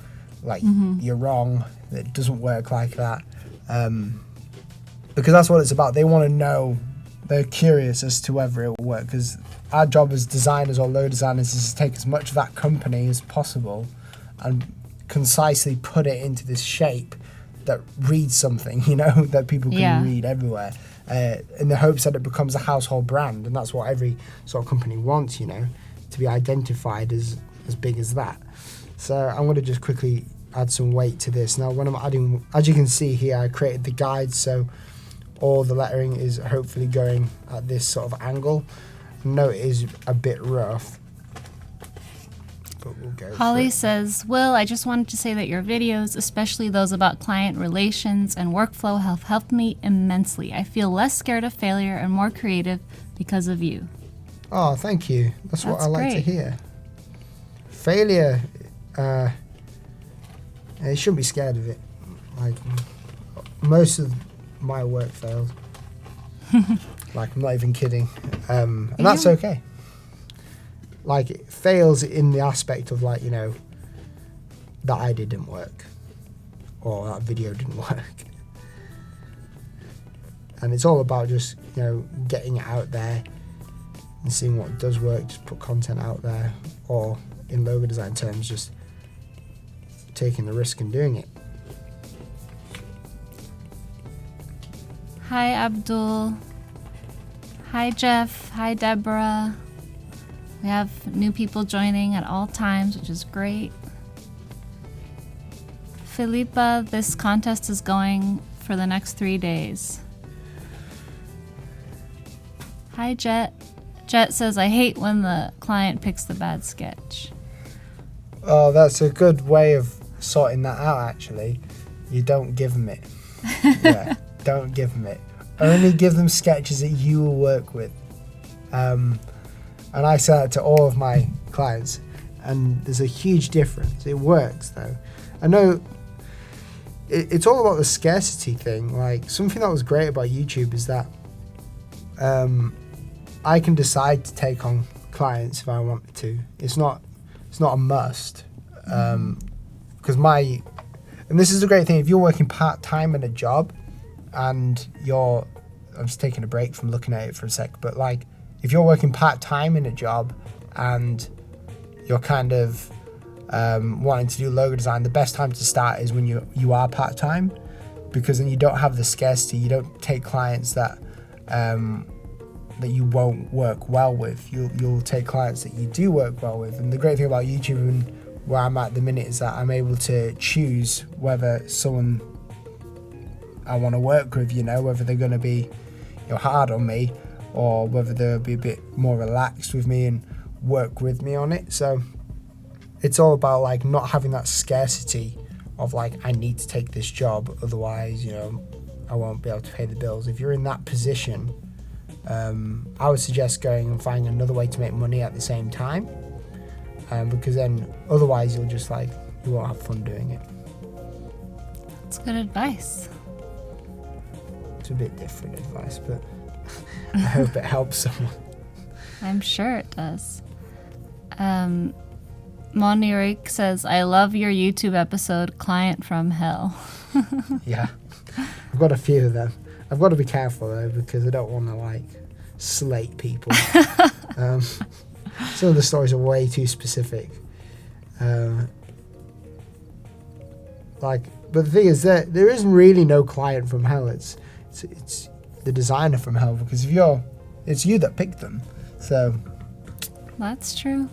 Speaker 2: Like, you're wrong, it doesn't work like that. Because that's what it's about. They want to know, they're curious as to whether it will work, because our job as designers or logo designers is to take as much of that company as possible and concisely put it into this shape that reads something, you know, that people can read everywhere, in the hopes that it becomes a household brand. And that's what every sort of company wants, you know, to be identified as big as that. So I'm going to just quickly add some weight to this. Now, when I'm adding, as you can see here, I created the guide, so all the lettering is hopefully going at this sort of angle. Note it is a bit rough, but we'll go.
Speaker 1: Holly says, Will, I just wanted to say that your videos, especially those about client relations and workflow, have helped me immensely. I feel less scared of failure and more creative because of you.
Speaker 2: Oh, thank you. That's what I like to hear. Failure, you shouldn't be scared of it. Like, most of my work failed. Like, I'm not even kidding. And that's okay. Like, it fails in the aspect of, like, you know, that idea didn't work, or that video didn't work. And it's all about just, you know, getting it out there and seeing what does work. Just put content out there, or in logo design terms, just taking the risk and doing it.
Speaker 1: Hi, Abdul. Hi, Jeff. Hi, Deborah. We have new people joining at all times, which is great. Philippa, this contest is going for the next 3 days. Hi, Jet. Jet says, I hate when the client picks the bad sketch.
Speaker 2: Oh, that's a good way of sorting that out, actually. You don't give them it. Yeah, don't give them it. Only give them sketches that you will work with. And I say that to all of my clients, and there's a huge difference. It works, though. I know it's all about the scarcity thing. Like, something that was great about YouTube is that I can decide to take on clients if I want to. It's not a must. Because and this is a great thing, if you're working part-time in a job and I'm just taking a break from looking at it for a sec, but like, if you're working part-time in a job and you're kind of wanting to do logo design, the best time to start is when you are part-time, because then you don't have the scarcity. You don't take clients that you won't work well with. You'll take clients that you do work well with. And the great thing about YouTube and where I'm at the minute is that I'm able to choose whether someone I want to work with, you know, whether they're going to be, you know, hard on me, or whether they'll be a bit more relaxed with me and work with me on it. So it's all about, like, not having that scarcity of, like, I need to take this job, otherwise, you know, I won't be able to pay the bills. If you're in that position, I would suggest going and finding another way to make money at the same time, because then otherwise you'll just, like, you won't have fun doing it.
Speaker 1: That's good advice.
Speaker 2: It's a bit different advice, but I hope it helps someone.
Speaker 1: I'm sure it does. Monirik says, I love your YouTube episode, Client from Hell.
Speaker 2: Yeah, I've got a few of them. I've got to be careful, though, because I don't want to, like, slate people. Some of the stories are way too specific. But the thing is that there isn't really no client from hell. It's the designer from hell, because if you're It's you that picked them. So
Speaker 1: That's true.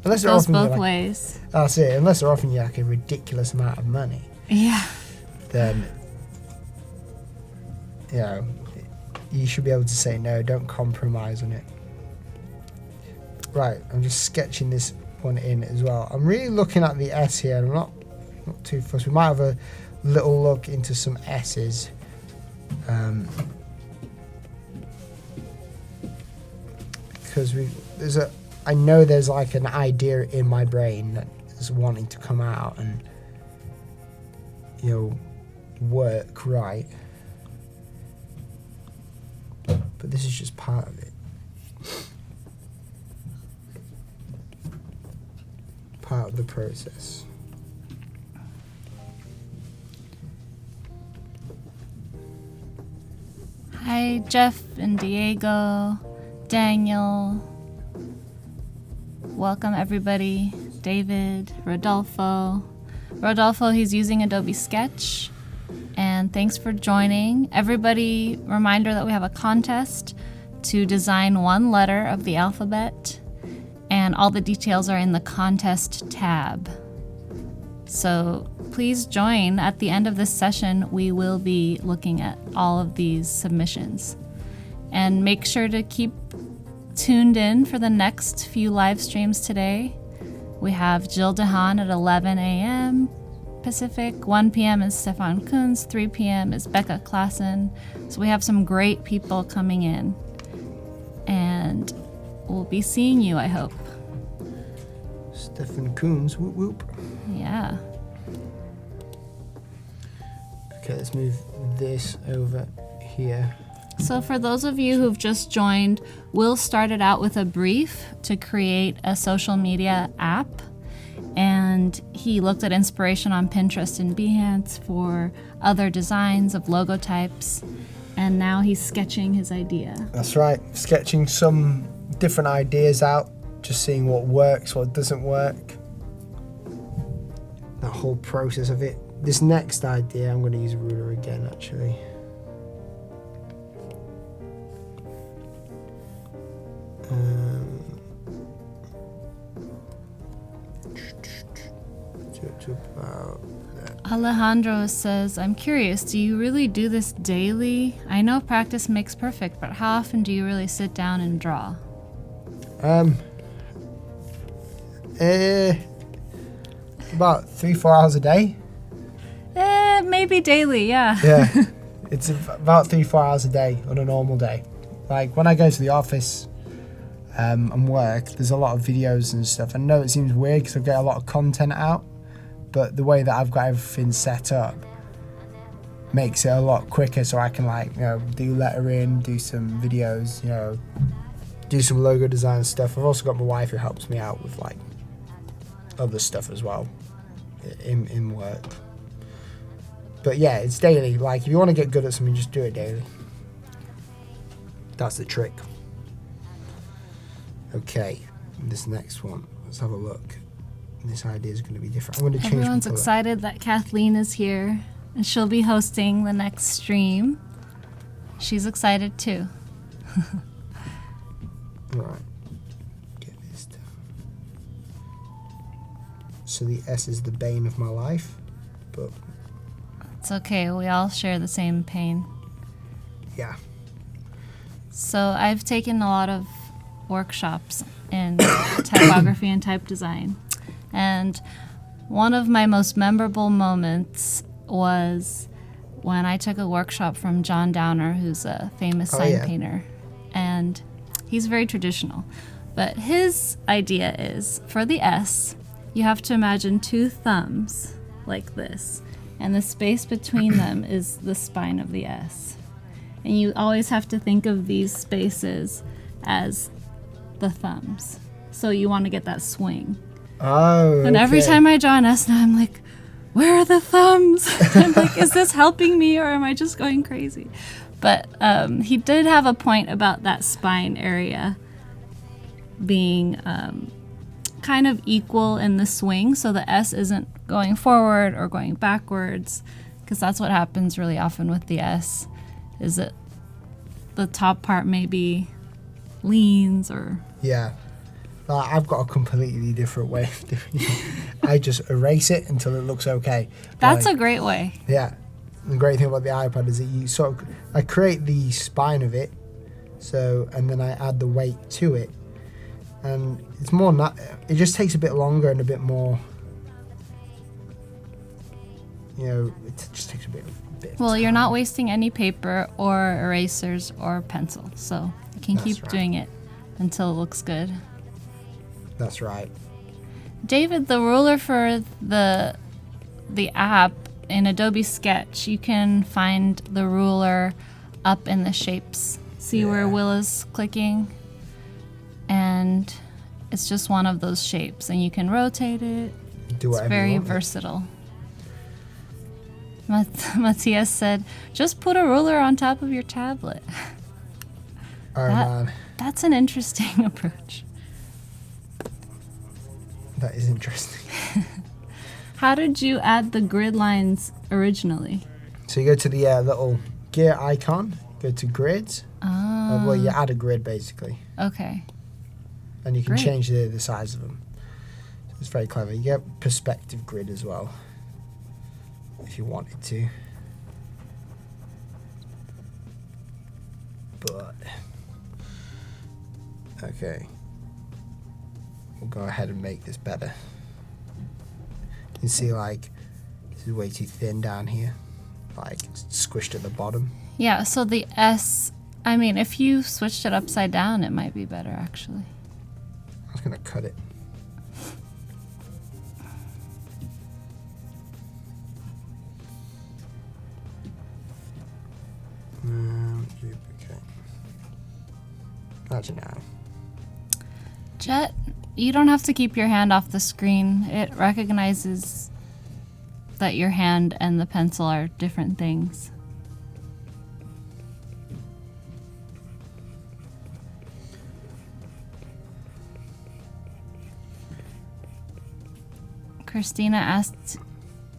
Speaker 2: unless
Speaker 1: It
Speaker 2: they're
Speaker 1: goes
Speaker 2: offering you
Speaker 1: both
Speaker 2: like,
Speaker 1: ways.
Speaker 2: that's it. Unless they're offering you like a ridiculous amount of money,
Speaker 1: Yeah.
Speaker 2: then you should be able to say no. Don't compromise on it. Right, I'm just sketching this one in as well. I'm really looking at the S here, and I'm not too fussed. We might have a little look into some S's. Because I know there's like an idea in my brain that is wanting to come out and work right. But this is just part of it. Part of the process.
Speaker 1: Hi, Jeff and Diego, Daniel. Welcome, everybody. David, Rodolfo. Rodolfo, he's using Adobe Sketch. And thanks for joining. Everybody, reminder that we have a contest to design one letter of the alphabet. And all the details are in the contest tab. So please join. At the end of this session, we will be looking at all of these submissions. And make sure to keep tuned in for the next few live streams today. We have Jill DeHaan at 11 a.m. Pacific, 1 p.m. is Stefan Kunz, 3 p.m. is Becca Klassen. So we have some great people coming in. And we'll be seeing you, I hope.
Speaker 2: Stefan Kunz, whoop whoop.
Speaker 1: Yeah.
Speaker 2: Okay, let's move this over here.
Speaker 1: So for those of you who've just joined, Will started out with a brief to create a social media app. And he looked at inspiration on Pinterest and Behance for other designs of logotypes. And now he's sketching his idea.
Speaker 2: That's right. Sketching some different ideas out. Just seeing what works, what doesn't work. That whole process of it. This next idea, I'm going to use a ruler again, actually.
Speaker 1: Alejandro says, I'm curious, do you really do this daily? I know practice makes perfect, but how often do you really sit down and draw?
Speaker 2: About 3-4 hours a day.
Speaker 1: Maybe daily, yeah.
Speaker 2: Yeah, it's about 3-4 hours a day on a normal day. Like when I go to the office and work, there's a lot of videos and stuff. I know it seems weird because I get a lot of content out, but the way that I've got everything set up makes it a lot quicker, so I can do lettering, do some videos, do some logo design stuff. I've also got my wife who helps me out with other stuff as well in work. But yeah, it's daily. Like if you want to get good at something, just do it daily. That's the trick. Okay, this next one. Let's have a look. This idea is going to be different. I'm going to change.
Speaker 1: Everyone's excited that Kathleen is here and she'll be hosting the next stream. She's excited too.
Speaker 2: Right. Get this down. So the S is the bane of my life, but
Speaker 1: It's okay, we all share the same pain.
Speaker 2: yeah.
Speaker 1: So I've taken a lot of workshops in typography and type design. And one of my most memorable moments was when I took a workshop from John Downer, who's a famous sign painter. And he's very traditional. But his idea is, for the S, you have to imagine two thumbs like this. And the space between them is the spine of the S. And you always have to think of these spaces as the thumbs. So you want to get that swing.
Speaker 2: Oh,
Speaker 1: And every time I draw an S now, I'm like, where are the thumbs? I'm like, is this helping me or am I just going crazy? But he did have a point about that spine area being kind of equal in the swing, so the S isn't going forward or going backwards, because that's what happens really often with the S, is that the top part may be leans or...
Speaker 2: Yeah. I've got a completely different way of doing it. I just erase it until it looks okay.
Speaker 1: That's a great way.
Speaker 2: Yeah. The great thing about the iPad is that you sort of... I create the spine of it, and then I add the weight to it. And it's more... it just takes a bit longer and a bit more... it just takes a bit
Speaker 1: Well, you're not wasting any paper or erasers or pencil, so you can keep doing it until it looks good.
Speaker 2: That's right.
Speaker 1: David, the ruler for the app in Adobe Sketch, you can find the ruler up in the shapes. See where Will is clicking? And it's just one of those shapes, and you can rotate it.
Speaker 2: Do
Speaker 1: it's very versatile. Matthias said, just put a ruler on top of your tablet.
Speaker 2: Man.
Speaker 1: That's an interesting approach.
Speaker 2: That is interesting.
Speaker 1: How did you add the grid lines originally?
Speaker 2: So you go to the little gear icon, go to grids. Well, you add a grid basically.
Speaker 1: Okay.
Speaker 2: And you can change the size of them. So it's very clever. You get perspective grid as well, if you wanted to. But, okay. We'll go ahead and make this better. You can see this is way too thin down here. It's squished at the bottom.
Speaker 1: Yeah, so the S, if you switched it upside down, it might be better actually.
Speaker 2: I was going to cut it. Duplicate. Imagine now.
Speaker 1: Jet, you don't have to keep your hand off the screen. It recognizes that your hand and the pencil are different things. Christina asked,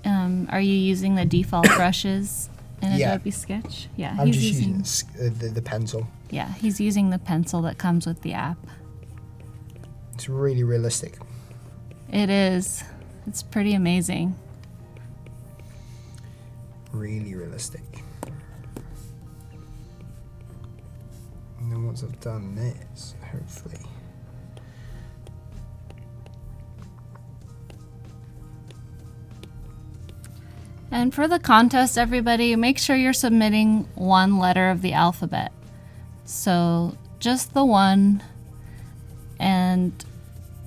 Speaker 1: are you using the default brushes in Adobe Sketch? Yeah,
Speaker 2: I'm just using the pencil.
Speaker 1: Yeah, he's using the pencil that comes with the app.
Speaker 2: It's really realistic.
Speaker 1: It is. It's pretty amazing.
Speaker 2: Really realistic. And then once I've done this, hopefully.
Speaker 1: And for the contest, everybody, make sure you're submitting one letter of the alphabet. So just the one, and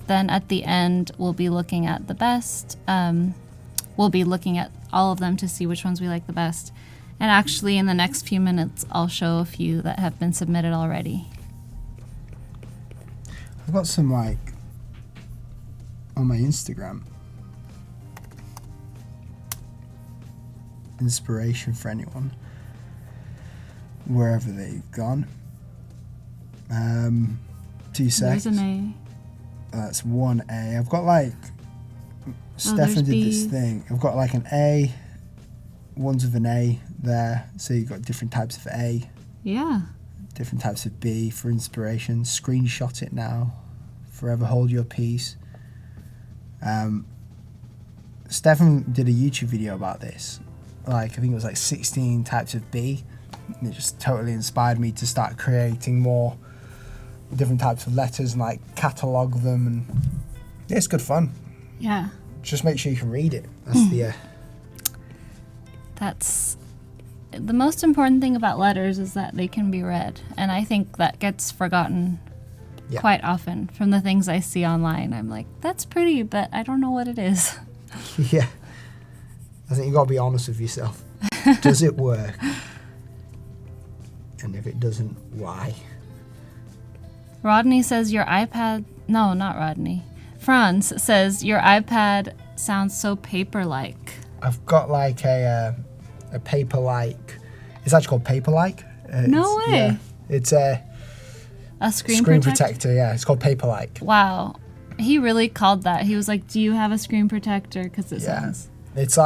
Speaker 1: then at the end, we'll be looking at the best. We'll be looking at all of them to see which ones we like the best. And actually, in the next few minutes, I'll show a few that have been submitted already.
Speaker 2: I've got some, on my Instagram, inspiration for anyone, wherever they've gone. 2 seconds.
Speaker 1: There's an A.
Speaker 2: That's 1A. I've got Stefan did this thing. I've got an A, ones with an A there. So you've got different types of A.
Speaker 1: Yeah.
Speaker 2: Different types of B for inspiration. Screenshot it now. Forever hold your peace. Stefan did a YouTube video about this. I think it was 16 types of B. And it just totally inspired me to start creating more different types of letters and catalogue them, and it's good fun.
Speaker 1: Yeah.
Speaker 2: Just make sure you can read it. That's
Speaker 1: That's the most important thing about letters, is that they can be read, and I think that gets forgotten quite often from the things I see online. I'm like, that's pretty, but I don't know what it is.
Speaker 2: Yeah. I think you got to be honest with yourself. Does it work? And if it doesn't, why?
Speaker 1: Rodney says your iPad... No, not Rodney. Franz says your iPad sounds so paper-like.
Speaker 2: I've got a paper-like... It's actually called paper-like.
Speaker 1: No way.
Speaker 2: Yeah, it's a
Speaker 1: screen
Speaker 2: protector. Yeah, it's called paper-like.
Speaker 1: Wow. He really called that. He was like, do you have a screen protector? Because it sounds...
Speaker 2: It's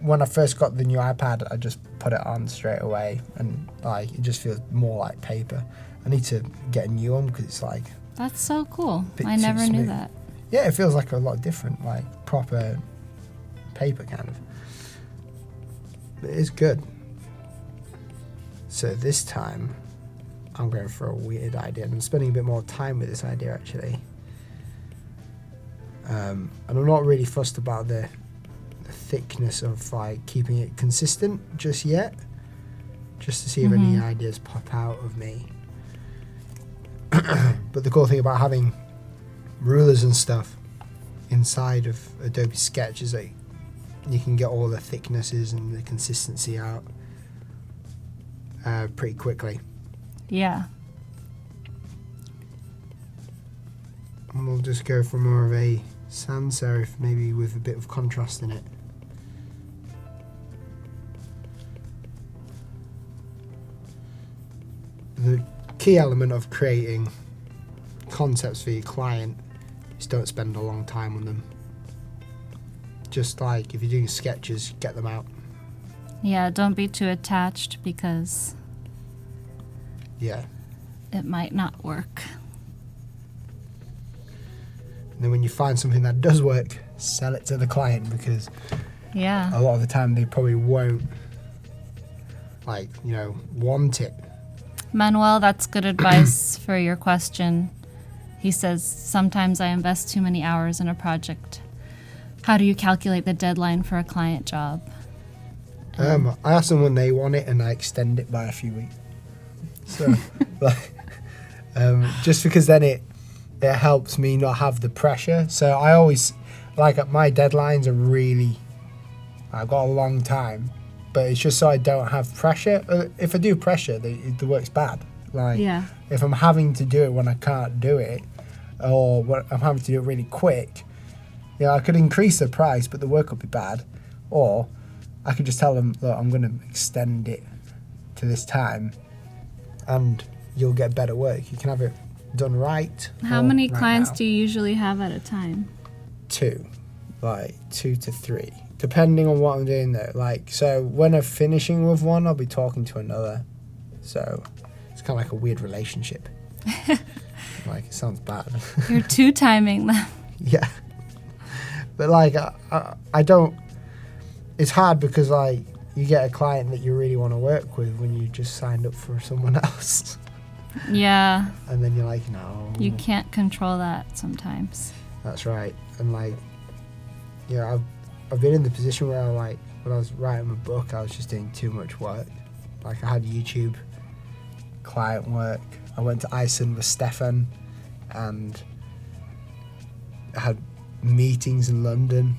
Speaker 2: when I first got the new iPad, I just put it on straight away, and it just feels more like paper. I need to get a new one because it's like
Speaker 1: That's so cool.
Speaker 2: bit
Speaker 1: I
Speaker 2: too
Speaker 1: never knew
Speaker 2: smooth.
Speaker 1: that.
Speaker 2: Yeah, it feels like a lot different, like proper paper kind of. But it is good. So this time, I'm going for a weird idea, and I'm spending a bit more time with this idea actually. And I'm not really fussed about the thickness of like keeping it consistent just yet, just to see if any ideas pop out of me. But the cool thing about having rulers and stuff inside of Adobe Sketch is that you can get all the thicknesses and the consistency out pretty quickly.
Speaker 1: Yeah.
Speaker 2: And we'll just go for more of a sans serif, maybe with a bit of contrast in it. The key element of creating concepts for your client is don't spend a long time on them. Just like if you're doing sketches, get them out.
Speaker 1: Yeah, don't be too attached because
Speaker 2: Yeah.
Speaker 1: it might not work.
Speaker 2: And then when you find something that does work, sell it to the client, because
Speaker 1: Yeah.
Speaker 2: a lot of the time they probably won't want it.
Speaker 1: Manuel, that's good advice for your question. He says, sometimes I invest too many hours in a project. How do you calculate the deadline for a client job?
Speaker 2: I ask them when they want it and I extend it by a few weeks. So, just because then it helps me not have the pressure. So I always, my deadlines are really, I've got a long time, but it's just so I don't have pressure. If I do pressure, the work's bad.
Speaker 1: Yeah.
Speaker 2: If I'm having to do it when I can't do it, or when I'm having to do it really quick, I could increase the price, but the work will be bad. Or I could just tell them, look, I'm going to extend it to this time, and you'll get better work. You can have it done right.
Speaker 1: How
Speaker 2: or
Speaker 1: many
Speaker 2: right
Speaker 1: clients
Speaker 2: now.
Speaker 1: do you usually have at a time?
Speaker 2: 2, 2 to 3, depending on what I'm doing there. So when I'm finishing with one, I'll be talking to another. So it's kind of like a weird relationship. It sounds bad.
Speaker 1: You're two-timing them.
Speaker 2: Yeah. But I don't, it's hard because you get a client that you really want to work with when you just signed up for someone else.
Speaker 1: Yeah.
Speaker 2: And then you're like, no.
Speaker 1: You can't control that sometimes.
Speaker 2: That's right. And I've been in the position where when I was writing my book, I was just doing too much work. I had YouTube client work. I went to Iceland with Stefan, and I had meetings in London.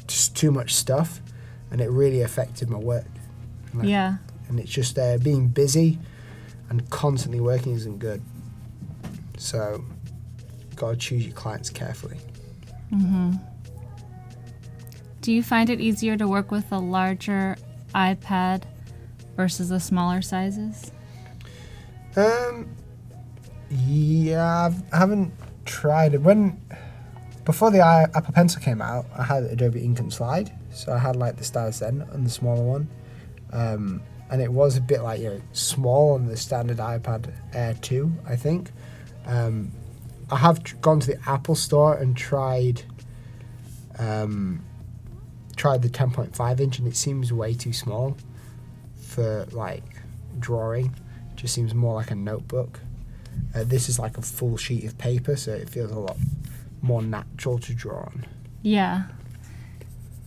Speaker 2: Just too much stuff, and it really affected my work.
Speaker 1: Yeah.
Speaker 2: And it's just being busy and constantly working isn't good. So, gotta choose your clients carefully.
Speaker 1: Mm-hmm. Do you find it easier to work with a larger iPad versus the smaller sizes?
Speaker 2: Yeah, I haven't tried it. Before the Apple Pencil came out, I had Adobe Ink and Slide, so I had the stylus then and the smaller one, and it was a bit small on the standard iPad Air 2, I think. I have gone to the Apple Store and tried the 10.5 inch, and it seems way too small for drawing. It just seems more like a notebook. This is a full sheet of paper, so it feels a lot more natural to draw on.
Speaker 1: Yeah.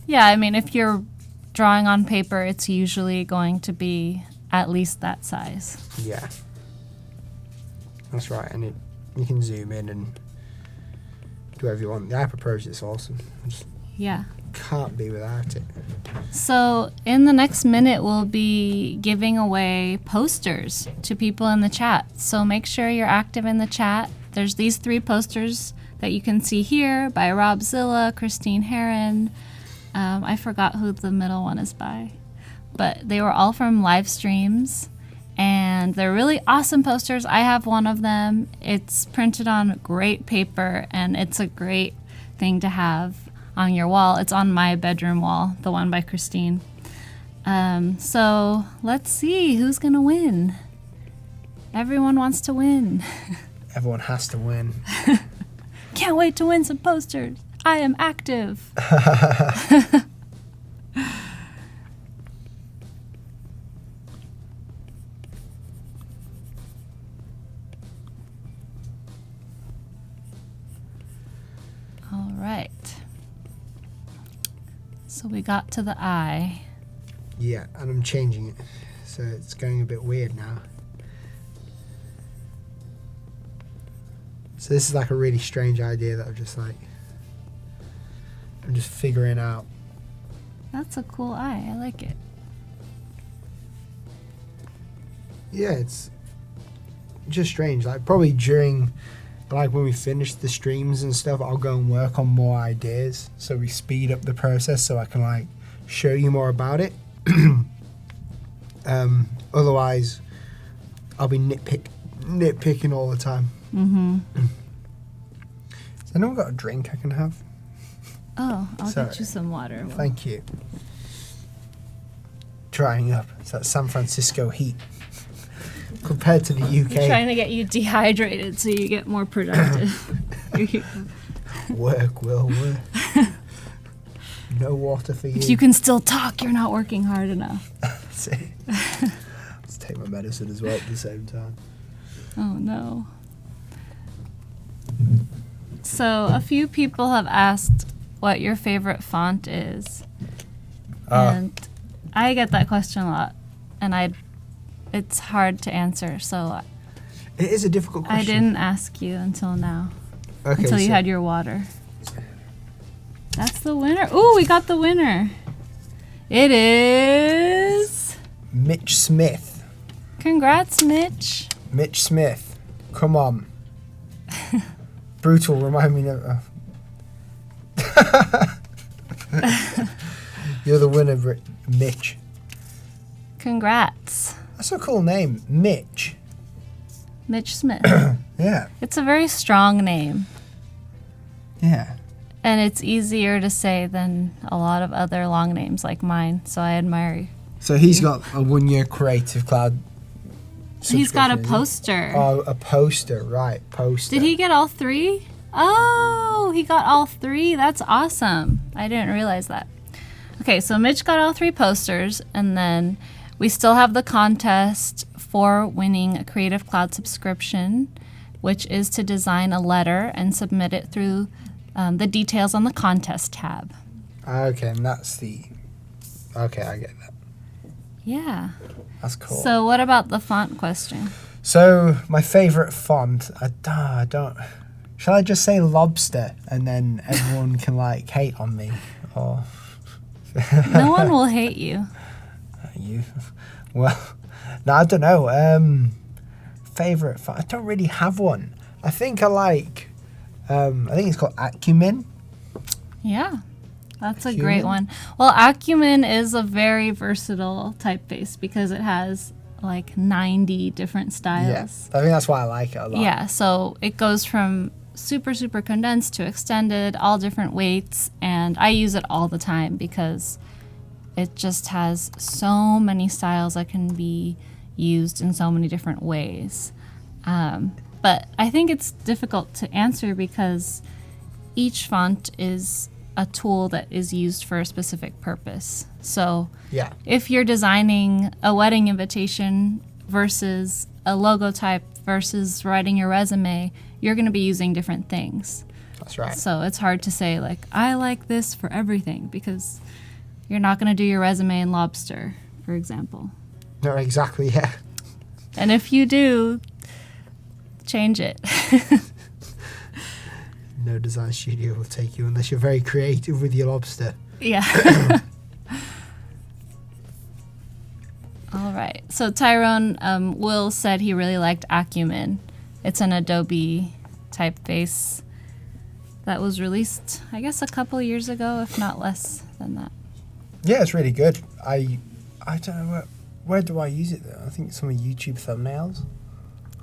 Speaker 1: Yeah, I mean, if you're drawing on paper, it's usually going to be at least that size.
Speaker 2: Yeah. That's right, and you can zoom in and do whatever you want. The iPad Pro is just awesome. I just
Speaker 1: Yeah.
Speaker 2: can't be without it.
Speaker 1: So in the next minute, we'll be giving away posters to people in the chat. So make sure you're active in the chat. There's these 3 posters that you can see here by Rob Zilla, Christine Heron. I forgot who the middle one is by. But they were all from live streams. And they're really awesome posters. I have one of them. It's printed on great paper, and it's a great thing to have on your wall. It's on my bedroom wall, the one by Christine. So let's see who's gonna win. Everyone wants to win.
Speaker 2: Everyone has to win.
Speaker 1: Can't wait to win some posters. I am active. All right. So we got to the I.
Speaker 2: Yeah, and I'm changing it. So it's going a bit weird now. So this is like a really strange idea that I'm just figuring out.
Speaker 1: That's a cool I. I like it.
Speaker 2: Yeah, it's just strange. Like probably during, like when we finish the streams and stuff, I'll go and work on more ideas. So we speed up the process so I can like show you more about it. Otherwise, I'll be nitpicking all the time.
Speaker 1: Mm-hmm.
Speaker 2: Has anyone got a drink I can have?
Speaker 1: Oh, I'll
Speaker 2: Sorry.
Speaker 1: get you some water.
Speaker 2: Thank you. Drying up. It's that San Francisco heat compared to the UK.
Speaker 1: We're trying to get you dehydrated so you get more productive.
Speaker 2: Work will work. No water for you.
Speaker 1: If you can still talk, you're not working hard enough.
Speaker 2: That's it. Let's take my medicine as well at the same time.
Speaker 1: Oh no. So a few people have asked what your favorite font is. And I get that question a lot. And it's hard to answer, so
Speaker 2: It is a difficult question.
Speaker 1: I didn't ask you until now.
Speaker 2: Okay,
Speaker 1: Until you
Speaker 2: so
Speaker 1: had your water. That's the winner. Ooh, we got the winner. It is...
Speaker 2: Mitch Smith.
Speaker 1: Congrats, Mitch.
Speaker 2: Mitch Smith. Come on. Brutal, remind me of... You're the winner, Mitch.
Speaker 1: Congrats.
Speaker 2: That's a cool name. Mitch.
Speaker 1: Mitch Smith.
Speaker 2: Yeah.
Speaker 1: It's a very strong name.
Speaker 2: Yeah.
Speaker 1: And it's easier to say than a lot of other long names like mine, so I admire you.
Speaker 2: So he's got a 1-year Creative Cloud
Speaker 1: He's got a
Speaker 2: subscription,
Speaker 1: poster.
Speaker 2: Oh, a poster, right. Poster.
Speaker 1: Did he get all 3? Oh, he got all 3. That's awesome. I didn't realize that. Okay, so Mitch got all 3 posters, and then we still have the contest for winning a Creative Cloud subscription, which is to design a letter and submit it through the details on the contest tab.
Speaker 2: Okay, and that's the... Okay, I get that.
Speaker 1: Yeah.
Speaker 2: That's cool.
Speaker 1: So what about the font question?
Speaker 2: So my favourite font, I don't... Shall I just say lobster and then everyone can like hate on me? Or...
Speaker 1: No one will hate you.
Speaker 2: You? Well, no, I don't know. Favourite font, I don't really have one. I think I like... I think it's called Acumen.
Speaker 1: Yeah, that's a
Speaker 2: Acumen?
Speaker 1: great one. Well, Acumen is a very versatile typeface because it has like 90 different styles.
Speaker 2: Yeah, I think that's why I like it a lot.
Speaker 1: Yeah, so it goes from super, super condensed to extended, all different weights, and I use it all the time because it just has so many styles that can be used in so many different ways. But I think it's difficult to answer because each font is a tool that is used for a specific purpose. So
Speaker 2: Yeah.
Speaker 1: if you're designing a wedding invitation versus a logotype versus writing your resume, you're going to be using different things.
Speaker 2: That's right.
Speaker 1: So it's hard to say, like, I like this for everything because you're not going to do your resume in Lobster, for example.
Speaker 2: No, exactly, yeah.
Speaker 1: And if you do, change it.
Speaker 2: No design studio will take you unless you're very creative with your lobster.
Speaker 1: Yeah. All right. So Tyrone, Will said he really liked Acumen. It's an Adobe typeface that was released, I guess, a couple years ago, if not less than that.
Speaker 2: Yeah, it's really good. I don't know where do I use it though? I think some of YouTube thumbnails.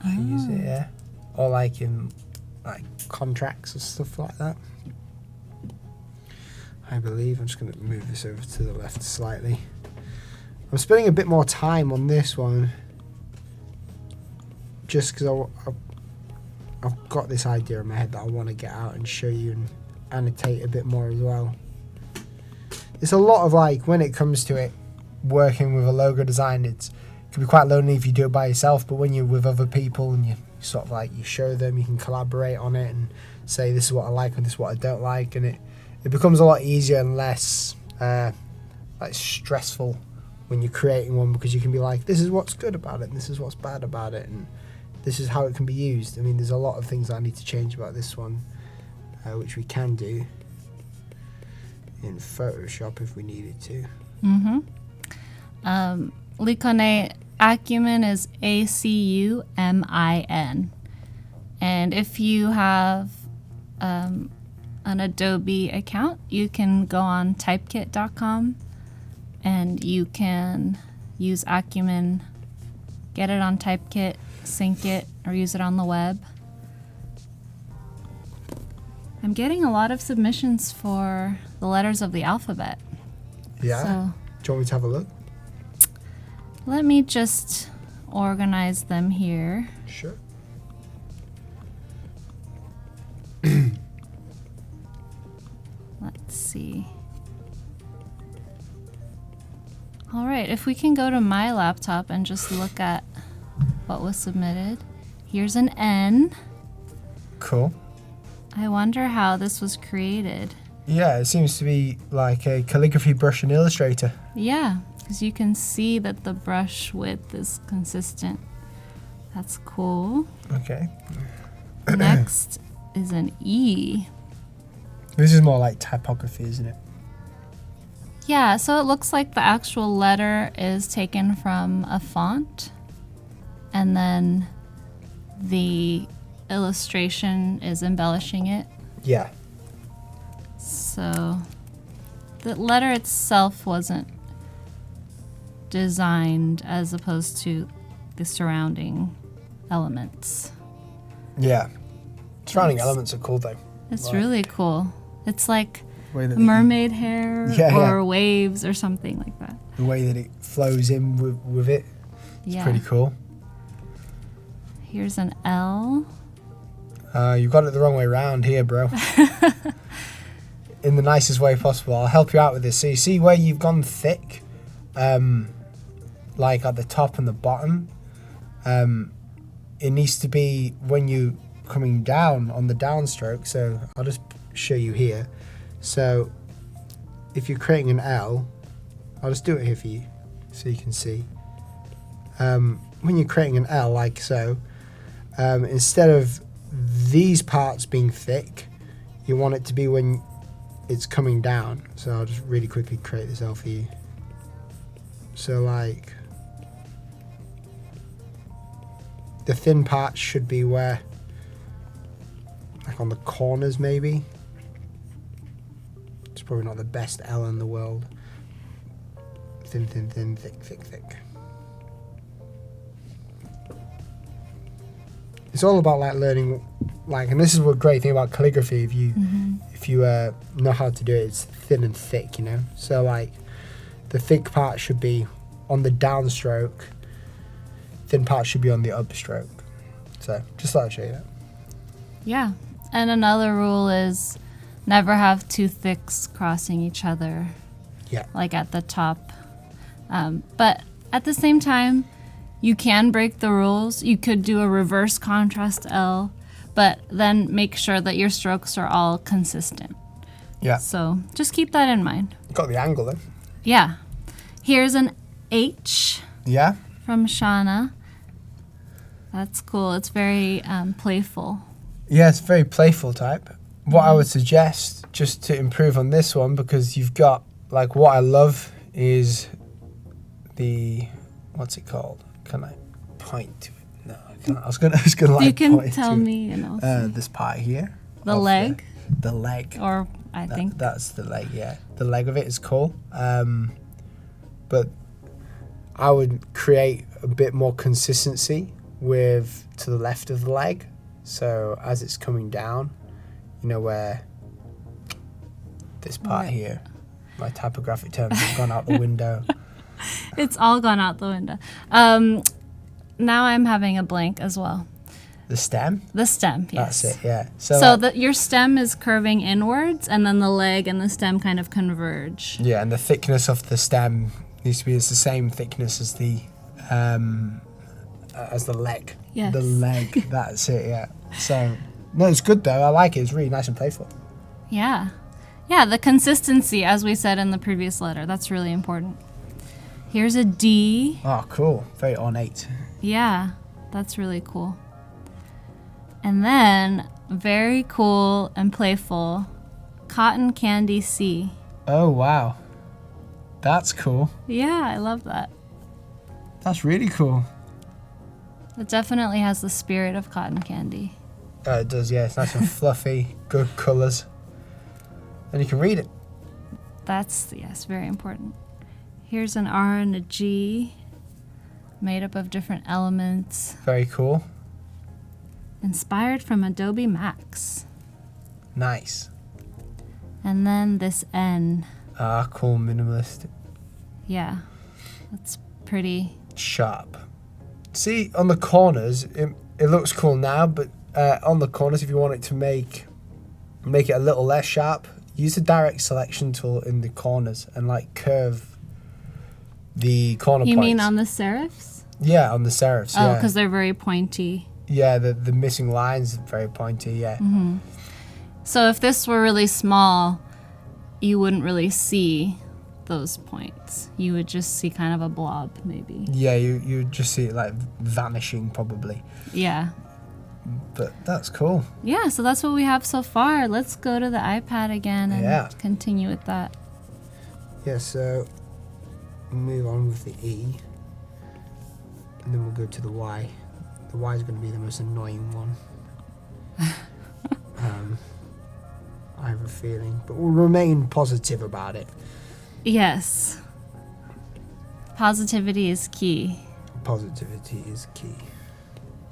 Speaker 2: I use it, yeah. Or like in like contracts or stuff like that. I believe. I'm just going to move this over to the left slightly. I'm spending a bit more time on this one just because I've got this idea in my head that I want to get out and show you and annotate a bit more as well. It's a lot of, like, when it comes to it, working with a logo design, it can be quite lonely if you do it by yourself, but when you're with other people and you sort of like, you show them, you can collaborate on it and say, this is what I like and this is what I don't like, and it becomes a lot easier and less like stressful when you're creating one, because you can be like, this is what's good about it and this is what's bad about it and this is how it can be used. I mean, there's a lot of things that I need to change about this one, which we can do in Photoshop if we needed to.
Speaker 1: Likone, Acumen is ACUMIN. And if you have an Adobe account, you can go on typekit.com and you can use Acumen, get it on Typekit, sync it, or use it on the web. I'm getting a lot of submissions for the letters of the alphabet.
Speaker 2: Yeah?
Speaker 1: So
Speaker 2: Do you want me to have a look?
Speaker 1: let me just organize them here.
Speaker 2: Sure.
Speaker 1: Let's see. All right, if we can go to my laptop and just look at what was submitted. Here's an N.
Speaker 2: Cool.
Speaker 1: I wonder how this was created.
Speaker 2: Yeah, it seems to be like a calligraphy brush in Illustrator.
Speaker 1: Yeah, because you can see that the brush width is consistent. That's cool.
Speaker 2: Okay.
Speaker 1: Next is an E.
Speaker 2: This is more like typography, isn't it?
Speaker 1: Yeah, so it looks like the actual letter is taken from a font, and then the illustration is embellishing it.
Speaker 2: Yeah.
Speaker 1: So the letter itself wasn't designed as opposed to the surrounding elements.
Speaker 2: Yeah. Surrounding elements are cool though.
Speaker 1: It's
Speaker 2: Right.
Speaker 1: really cool. It's like
Speaker 2: The way that
Speaker 1: mermaid hair
Speaker 2: Yeah,
Speaker 1: or
Speaker 2: yeah.
Speaker 1: waves or something like that.
Speaker 2: the way that it flows in with it. It's
Speaker 1: Yeah.
Speaker 2: pretty cool.
Speaker 1: Here's an L.
Speaker 2: You got it the wrong way around here, bro. In the nicest way possible. I'll help you out with this. So you see where you've gone thick, like at the top and the bottom. It needs to be when you coming down on the downstroke. So I'll just show you here. So if you're creating an L, I'll just do it here for you so you can see. When you're creating an L like so, instead of these parts being thick, you want it to be when it's coming down. So I'll just really quickly create this L for you. So like the thin parts should be where, like on the corners maybe. It's probably not the best L in the world. Thin, thin, thin, thick, thick, thick. It's all about like learning, like, and this is what great thing about calligraphy. If you know how to do it, it's thin and thick, you know. So like, the thick part should be on the downstroke. Thin part should be on the upstroke. So just thought I'd show you that.
Speaker 1: Yeah. And another rule is never have two thicks crossing each other.
Speaker 2: Yeah.
Speaker 1: Like at the top. But at the same time, you can break the rules. You could do a reverse contrast L, but then make sure that your strokes are all consistent.
Speaker 2: Yeah.
Speaker 1: So just keep that in mind.
Speaker 2: Got the angle then.
Speaker 1: Yeah. Here's an H
Speaker 2: Yeah.
Speaker 1: from Shauna. That's cool. It's very playful.
Speaker 2: Yeah, it's a very playful type. What I would suggest, just to improve on this one, because you've got, like, what I love is the, what's it called? Can I point to it? No, I can't. I was gonna like
Speaker 1: You can
Speaker 2: point
Speaker 1: tell
Speaker 2: to
Speaker 1: me, and I'll see.
Speaker 2: this part here.
Speaker 1: The
Speaker 2: of
Speaker 1: leg?
Speaker 2: The leg.
Speaker 1: Or I think.
Speaker 2: That's the leg, yeah. The leg of it is cool. But I would create a bit more consistency with to the left of the leg. So as it's coming down, you know, where this part
Speaker 1: Right.
Speaker 2: here, my typographic terms have gone out the window.
Speaker 1: It's all gone out the window. Now I'm having a blank as well.
Speaker 2: The stem?
Speaker 1: The stem, yes.
Speaker 2: That's it, yeah.
Speaker 1: So your stem is curving inwards, and then the leg and the stem kind of converge.
Speaker 2: Yeah, and the thickness of the stem needs to be the same thickness as the leg.
Speaker 1: Yes.
Speaker 2: The leg, that's it, yeah. So, no, it's good though. I like it. It's really nice and playful.
Speaker 1: Yeah. Yeah, the consistency, as we said in the previous letter, that's really important. Here's a D.
Speaker 2: Oh, cool. Very ornate.
Speaker 1: Yeah, that's really cool. And then, very cool and playful, Cotton Candy C.
Speaker 2: Oh, wow. That's cool.
Speaker 1: Yeah, I love that.
Speaker 2: That's really cool.
Speaker 1: It definitely has the spirit of cotton candy.
Speaker 2: It does, yeah. It's nice and fluffy, good colours. And you can read it.
Speaker 1: That's, yes, very important. Here's an R and a G, made up of different elements.
Speaker 2: Very cool.
Speaker 1: Inspired from Adobe Max.
Speaker 2: Nice.
Speaker 1: And then this N.
Speaker 2: Ah, cool, minimalist.
Speaker 1: Yeah, that's pretty.
Speaker 2: Sharp. See, on the corners, it looks cool now, but on the corners, if you want it to make it a little less sharp, use the direct selection tool in the corners and like curve the corner points.
Speaker 1: You mean on the serifs?
Speaker 2: Yeah, on the serifs.
Speaker 1: Oh,
Speaker 2: yeah.
Speaker 1: because they're very pointy.
Speaker 2: Yeah, the missing lines are very pointy, yeah.
Speaker 1: Mm-hmm. So if this were really small, you wouldn't really see those points. You would just see kind of a blob, maybe.
Speaker 2: Yeah, you just see it like vanishing probably.
Speaker 1: Yeah.
Speaker 2: But that's cool.
Speaker 1: Yeah, so that's what we have so far. Let's go to the iPad again and continue with that.
Speaker 2: Yeah, so move on with the E. And then we'll go to the Y. The Y is going to be the most annoying one. I have a feeling. But we'll remain positive about it.
Speaker 1: Yes. Positivity is key.
Speaker 2: Positivity is key.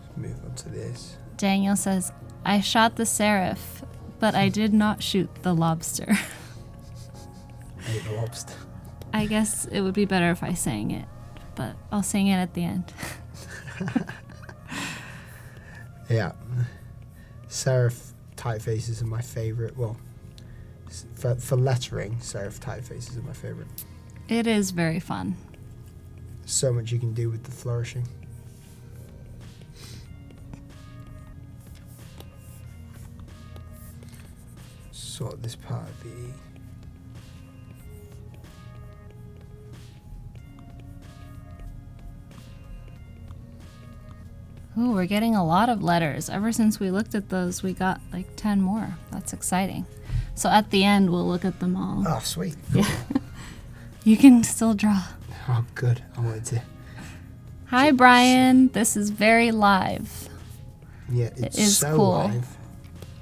Speaker 2: Let's move on to this.
Speaker 1: Daniel says, I shot the serif, but I did not shoot the lobster.
Speaker 2: I ate the lobster.
Speaker 1: I guess it would be better if I sang it, but I'll sing it at the end.
Speaker 2: Yeah. Serif typefaces are my favourite. Well, for lettering, serif typefaces are my favourite.
Speaker 1: It is very fun.
Speaker 2: So much you can do with the flourishing. Sort this part of the E.
Speaker 1: Ooh, we're getting a lot of letters. Ever since we looked at those, we got like 10 more. That's exciting. So at the end, we'll look at them all.
Speaker 2: Oh, sweet.
Speaker 1: Yeah. You can still draw.
Speaker 2: Oh, good. I wanted to.
Speaker 1: Hi, Brian. This is very live.
Speaker 2: Yeah, it's
Speaker 1: it is
Speaker 2: so
Speaker 1: cool.
Speaker 2: live.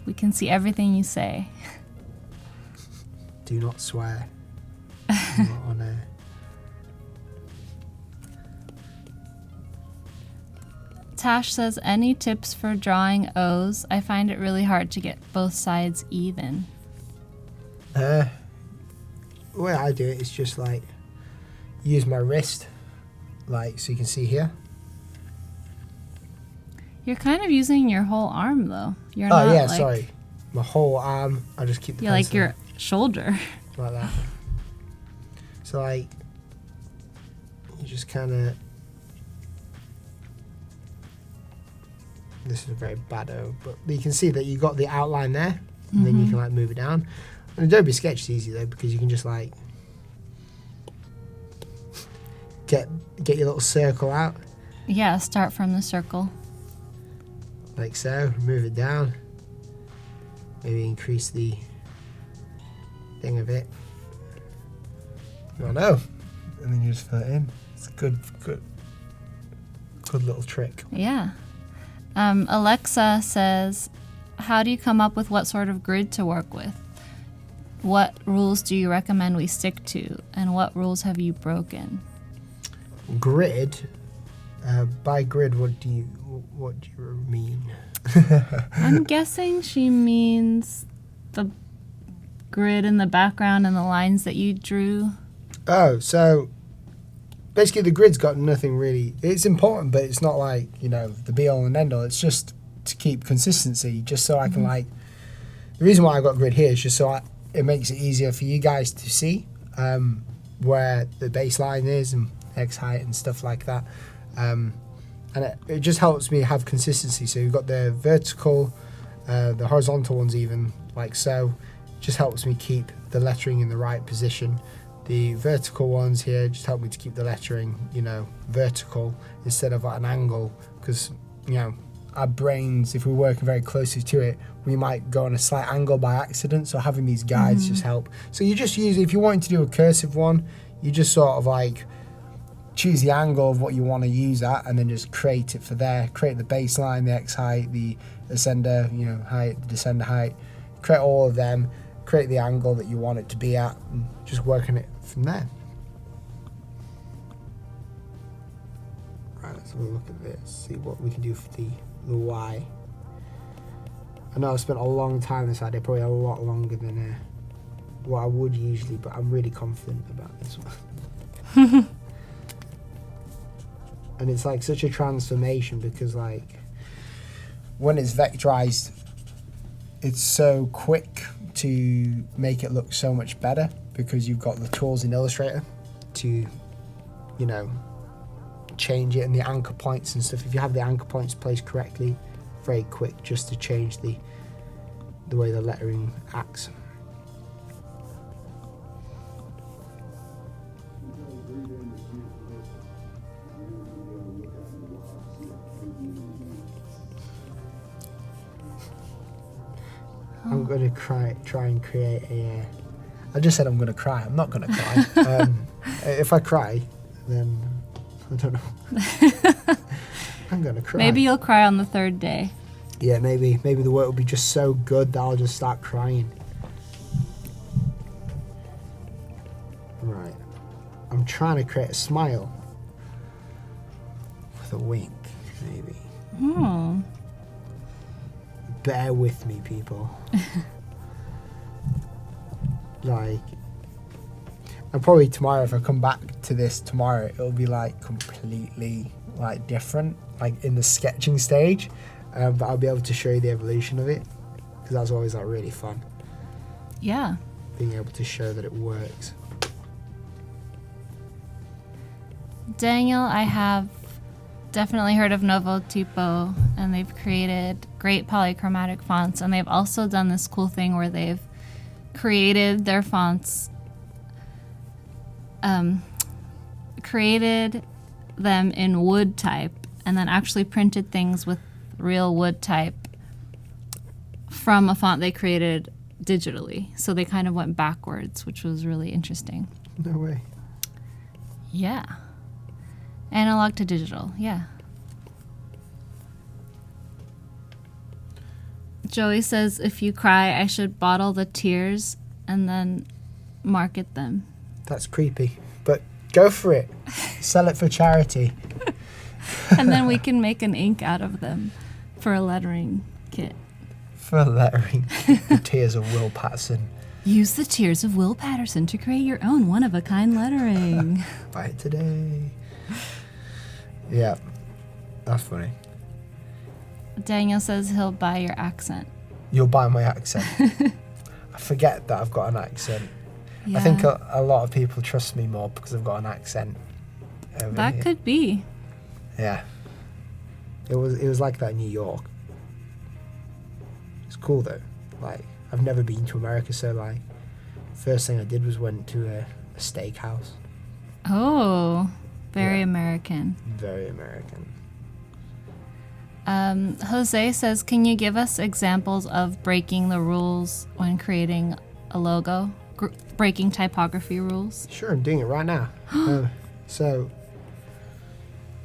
Speaker 1: We can see everything you say.
Speaker 2: Do not swear. Not on air.
Speaker 1: Tash says, any tips for drawing O's? I find it really hard to get both sides even.
Speaker 2: The way I do it is just like use my wrist, like so you can see here.
Speaker 1: You're kind of using your whole arm though. You're
Speaker 2: Oh
Speaker 1: not
Speaker 2: yeah,
Speaker 1: like,
Speaker 2: sorry. My whole arm. I just keep the
Speaker 1: Yeah, like
Speaker 2: pencil
Speaker 1: your shoulder.
Speaker 2: like that. So like you just kind of. This is a very bad O, but you can see that you got the outline there, and then you can like move it down. And Adobe Sketch is easy though because you can just like get your little circle out
Speaker 1: Yeah, start from the circle.
Speaker 2: like so, move it down, maybe increase the thing of it. Oh no, and then you just fill it in. It's a good little trick.
Speaker 1: Yeah. Alexa says, how do you come up with what sort of grid to work with? What rules do you recommend we stick to? And what rules have you broken?
Speaker 2: Grid. By grid, what do you mean?
Speaker 1: I'm guessing she means the grid in the background and the lines that you drew.
Speaker 2: Oh, so basically the grid's got nothing really. It's important, but it's not like, you know, the be all and end all. It's just to keep consistency, just so I can like. The reason why I got grid here is just so it makes it easier for you guys to see where the baseline is and X height and stuff like that. And it just helps me have consistency. So you've got the vertical, the horizontal ones even, like so. Just helps me keep the lettering in the right position. The vertical ones here just help me to keep the lettering, you know, vertical instead of at an angle, because, you know, our brains, if we're working very closely to it, we might go on a slight angle by accident. So having these guides just help. So you just use, if you want to do a cursive one, you just sort of like choose the angle of what you want to use at, and then just create it for there. Create the baseline, the X height, the ascender, you know, height, the descender height. Create all of them. Create the angle that you want it to be at, and just work on it from there. Right, let's have a look at this, see what we can do for the Y. I know I've spent a long time on this idea, probably a lot longer than what I would usually, but I'm really confident about this one. And it's like such a transformation, because like when it's vectorized, it's so quick to make it look so much better, because you've got the tools in Illustrator to, you know, change it, and the anchor points and stuff. If you have the anchor points placed correctly, very quick just to change the way the lettering acts. I'm going to try and create a... I just said I'm going to cry. I'm not going to cry. If I cry, then I don't know. I'm going to cry.
Speaker 1: Maybe you'll cry on the third day.
Speaker 2: Yeah, maybe the work will be just so good that I'll just start crying. Right. I'm trying to create a smile with a wink, maybe.
Speaker 1: Hmm.
Speaker 2: Bear with me, people. Like, and probably tomorrow, if I come back to this tomorrow, it'll be like completely like different, like in the sketching stage, but I'll be able to show you the evolution of it, because that's always like really fun.
Speaker 1: Yeah.
Speaker 2: Being able to show that it works.
Speaker 1: Daniel, I have definitely heard of Logotype, and they've created great polychromatic fonts, and they've also done this cool thing where they've created their fonts, created them in wood type, and then actually printed things with real wood type from a font they created digitally. So they kind of went backwards, which was really interesting.
Speaker 2: No way.
Speaker 1: Yeah. Analog to digital, yeah. Joey says if you cry, I should bottle the tears and then market them.
Speaker 2: That's creepy, but go for it. Sell it for charity.
Speaker 1: And then we can make an ink out of them for a lettering kit.
Speaker 2: For lettering. The tears of Will Paterson.
Speaker 1: Use the tears of Will Paterson to create your own one-of-a-kind lettering.
Speaker 2: Buy it today. Yeah, that's funny.
Speaker 1: Daniel says he'll buy your accent.
Speaker 2: You'll buy my accent. I forget that I've got an accent.
Speaker 1: Yeah.
Speaker 2: I think a lot of people trust me more because I've got an accent.
Speaker 1: That could be.
Speaker 2: Yeah. It was like that in New York. It's cool though. Like, I've never been to America, so like, first thing I did was went to a steakhouse.
Speaker 1: Oh, very
Speaker 2: Yeah.
Speaker 1: American.
Speaker 2: Very American.
Speaker 1: Jose says, can you give us examples of breaking the rules when creating a logo? Breaking typography rules?
Speaker 2: Sure, I'm doing it right now. So,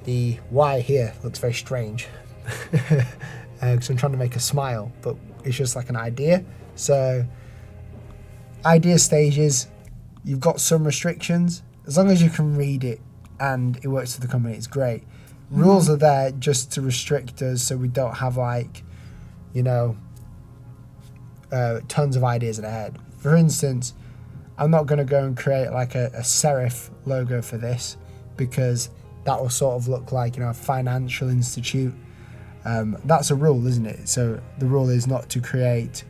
Speaker 2: the Y here looks very strange. Because I'm trying to make a smile, but it's just like an idea. So, idea stages, you've got some restrictions. As long as you can read it and it works for the company, it's great. Rules are there just to restrict us so we don't have like, you know, tons of ideas in our head. For instance, I'm not going to go and create like a serif logo for this because that will sort of look like, a financial institute. That's a rule, isn't it? So the rule is not to create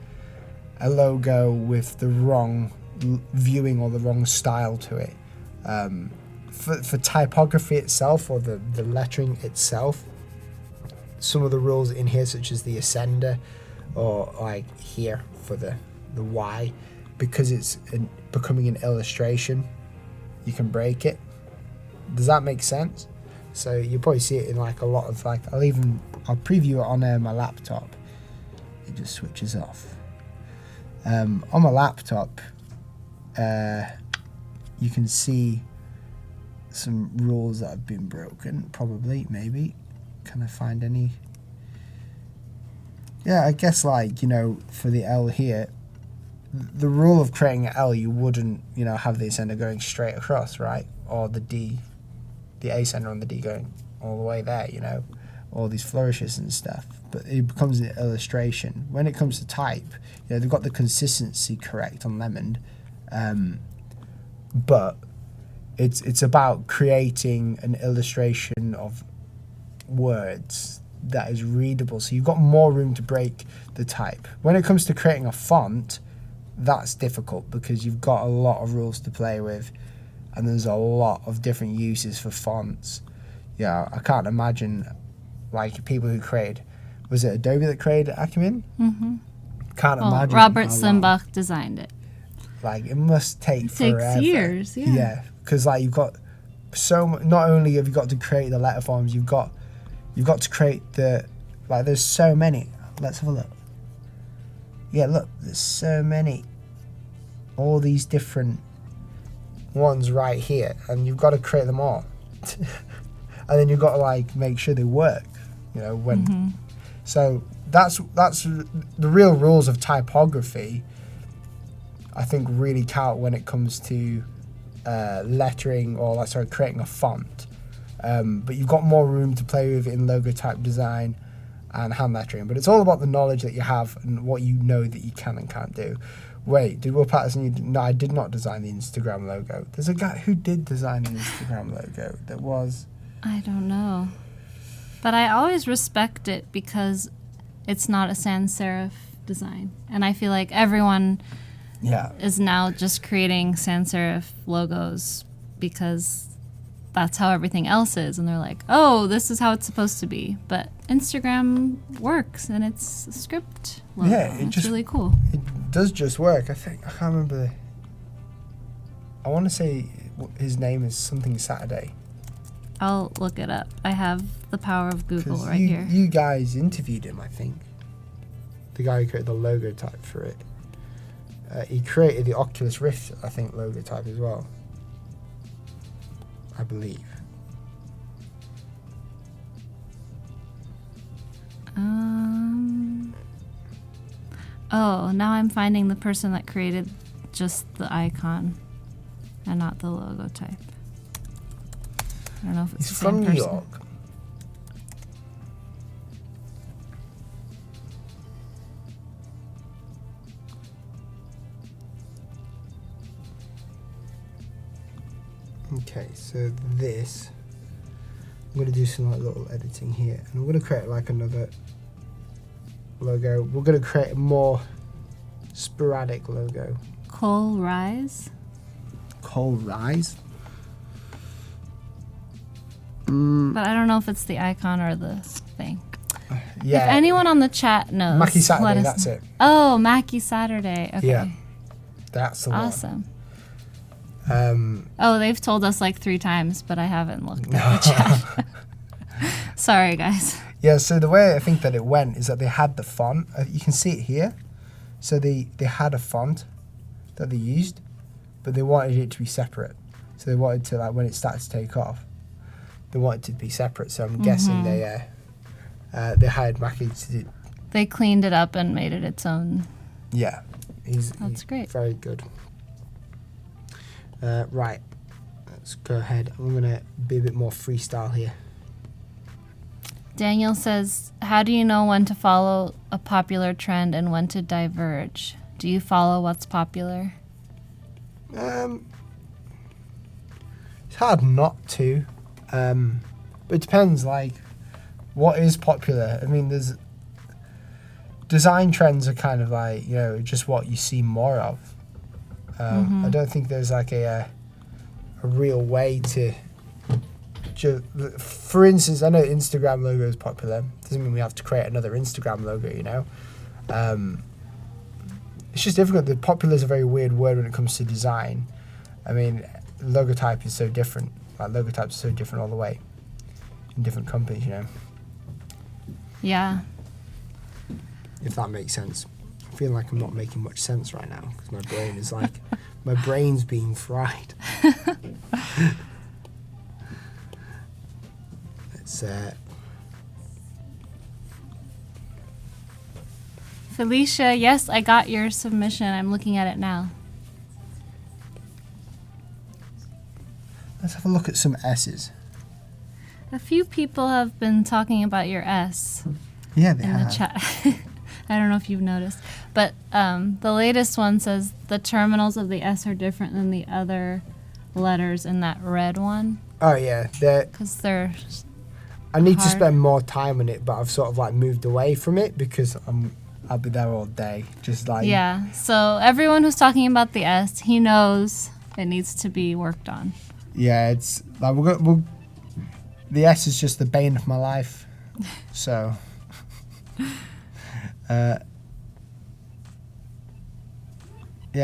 Speaker 2: a logo with the wrong viewing or the wrong style to it. For typography itself, or the lettering itself, some of the rules in here, such as the ascender, or like here for the Y, because it's becoming an illustration, you can break it. Does that make sense? So you probably see it in like a lot of I'll preview it on my laptop. It just switches off. On my laptop, you can see some rules that have been broken, probably, maybe. Can I find any? Yeah, I guess for the L here, the rule of creating an L, you wouldn't, have the ascender going straight across, right? Or the D, the ascender on the D going all the way there, all these flourishes and stuff. But it becomes an illustration. When it comes to type, they've got the consistency correct on Lemon, but it's about creating an illustration of words that is readable, so you've got more room to break the type. When it comes to creating a font, that's difficult because you've got a lot of rules to play with, and there's a lot of different uses for fonts. I can't imagine people who created, was it Adobe that created Acumen?
Speaker 1: Mm-hmm.
Speaker 2: Can't imagine.
Speaker 1: Robert Slimbach designed it.
Speaker 2: It must take forever.
Speaker 1: Takes years, yeah.
Speaker 2: Yeah, because you've got so much. Not only have you got to create the letter forms, you've got to create the there's so many. Let's have a look. Yeah, look, there's so many. All these different ones right here, and you've got to create them all. And then you've got to make sure they work. When.
Speaker 1: Mm-hmm.
Speaker 2: So that's the real rules of typography. I think really count when it comes to lettering or creating a font. But you've got more room to play with in logotype design and hand lettering. But it's all about the knowledge that you have and what you know that you can and can't do. Wait, did Will Paterson? No, I did not design the Instagram logo. There's a guy who did design the Instagram logo. That was.
Speaker 1: I don't know. But I always respect it because it's not a sans serif design. And I feel like everyone is now just creating sans serif logos because that's how everything else is. And they're like, oh, this is how it's supposed to be. But Instagram works, and it's a script logo.
Speaker 2: Yeah,
Speaker 1: it's really cool.
Speaker 2: It does just work. I can't remember. I want to say his name is something Saturday.
Speaker 1: I'll look it up. I have the power of Google right here.
Speaker 2: You guys interviewed him, I think. The guy who created the logotype for it. He created the Oculus Rift, I think, logotype as well. I believe.
Speaker 1: Oh, now I'm finding the person that created just the icon and not the logotype. I don't know if it's
Speaker 2: He's
Speaker 1: the same
Speaker 2: from New
Speaker 1: person.
Speaker 2: York. Okay, so this, I'm going to do some little editing here, and I'm going to create another logo. We're going to create a more sporadic logo.
Speaker 1: Coal Rise?
Speaker 2: Coal Rise?
Speaker 1: But I don't know if it's the icon or the thing.
Speaker 2: Yeah.
Speaker 1: If anyone on the chat knows,
Speaker 2: Mackie
Speaker 1: let
Speaker 2: Saturday,
Speaker 1: us
Speaker 2: that's
Speaker 1: know.
Speaker 2: it.
Speaker 1: Oh, Mackie Saturday. Okay.
Speaker 2: Yeah. That's the
Speaker 1: Awesome.
Speaker 2: one.
Speaker 1: Oh, they've told us 3 times, but I haven't looked at the chat. Sorry, guys.
Speaker 2: Yeah, so the way I think that it went is that they had the font. You can see it here. So they had a font that they used, but they wanted it to be separate. So they wanted to, when it started to take off, they wanted it to be separate. So I'm guessing they hired Mackie to do.
Speaker 1: They cleaned it up and made it its own.
Speaker 2: Yeah. He's
Speaker 1: great.
Speaker 2: Very good. Right. Let's go ahead. I'm going to be a bit more freestyle here.
Speaker 1: Daniel says, how do you know when to follow a popular trend and when to diverge? Do you follow what's popular?
Speaker 2: It's hard not to. But it depends, like, what is popular. I mean, there's design trends are kind of like, you know, just what you see more of. I don't think there's like a real way to. For instance, I know Instagram logo is popular. Doesn't mean we have to create another Instagram logo, you know. It's just difficult. The popular is a very weird word when it comes to design. I mean, logotype is so different. Like, logotypes are so different all the way in different companies, you know.
Speaker 1: Yeah.
Speaker 2: If that makes sense. I feel like I'm not making much sense right now because my brain is like, my brain's being fried. Let's
Speaker 1: Felicia, yes, I got your submission. I'm looking at it now.
Speaker 2: let's have a look at some S's.
Speaker 1: A few people have been talking about your S
Speaker 2: Yeah, they
Speaker 1: in
Speaker 2: have.
Speaker 1: the chat. I don't know if you've noticed, but the latest one says the terminals of the S are different than the other letters in that red one
Speaker 2: Oh yeah,
Speaker 1: because they're
Speaker 2: I need to
Speaker 1: hard.
Speaker 2: spend more time on it, but I've sort of like moved away from it because I'll be there all day, just like
Speaker 1: Yeah, so everyone who's talking about the S, he knows it needs to be worked on.
Speaker 2: Yeah, it's like the S is just the bane of my life. So, yeah,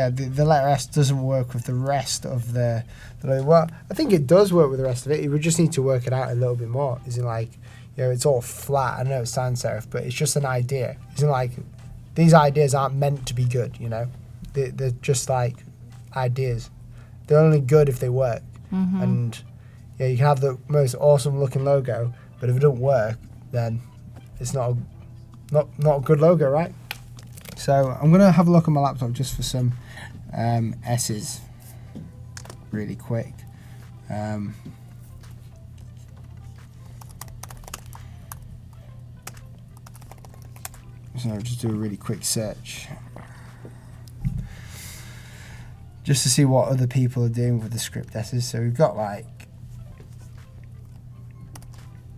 Speaker 2: the letter S doesn't work with the rest of the. Well, I think it does work with the rest of it. You would just need to work it out a little bit more. Isn't like, you know, it's all flat. I know it's sans serif, but it's just an idea. Isn't like these ideas aren't meant to be good. You know, they're just like ideas. They're only good if they work. And yeah, you can have the most awesome looking logo, but if it don't work, then it's not a good logo, right? So I'm gonna have a look on my laptop just for some S's really quick. So I'll just do a really quick search just to see what other people are doing with the script S's. So we've got like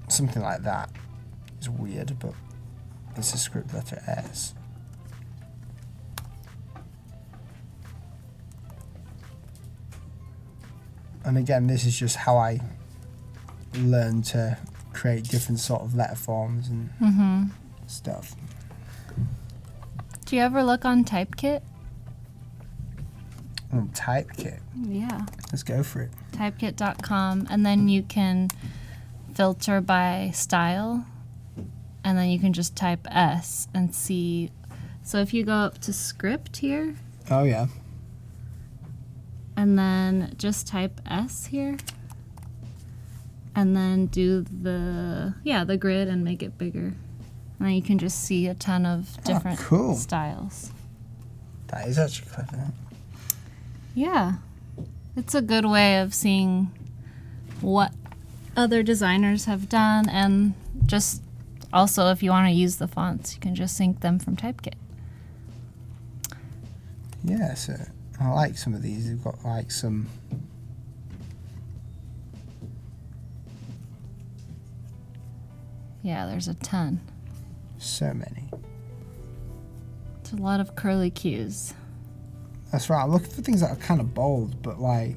Speaker 2: something like that. It's weird, but it's a script letter S. And again, this is just how I learn to create different sort of letter forms and stuff.
Speaker 1: Do you ever look on Typekit?
Speaker 2: Typekit.
Speaker 1: Yeah.
Speaker 2: Let's go for it.
Speaker 1: Typekit.com, and then you can filter by style, and then you can just type S and see. So if you go up to script here,
Speaker 2: Oh yeah.
Speaker 1: and then just type S here, and then do the grid and make it bigger. And then you can just see a ton of different
Speaker 2: cool.
Speaker 1: styles.
Speaker 2: That is actually clever.
Speaker 1: Yeah. It's a good way of seeing what other designers have done, and just also if you want to use the fonts, you can just sync them from Typekit.
Speaker 2: Yeah, so I like some of these. They've got like some.
Speaker 1: Yeah, there's a ton.
Speaker 2: So many.
Speaker 1: It's a lot of curly cues.
Speaker 2: That's right. I'm looking for things that are kind of bold, but like.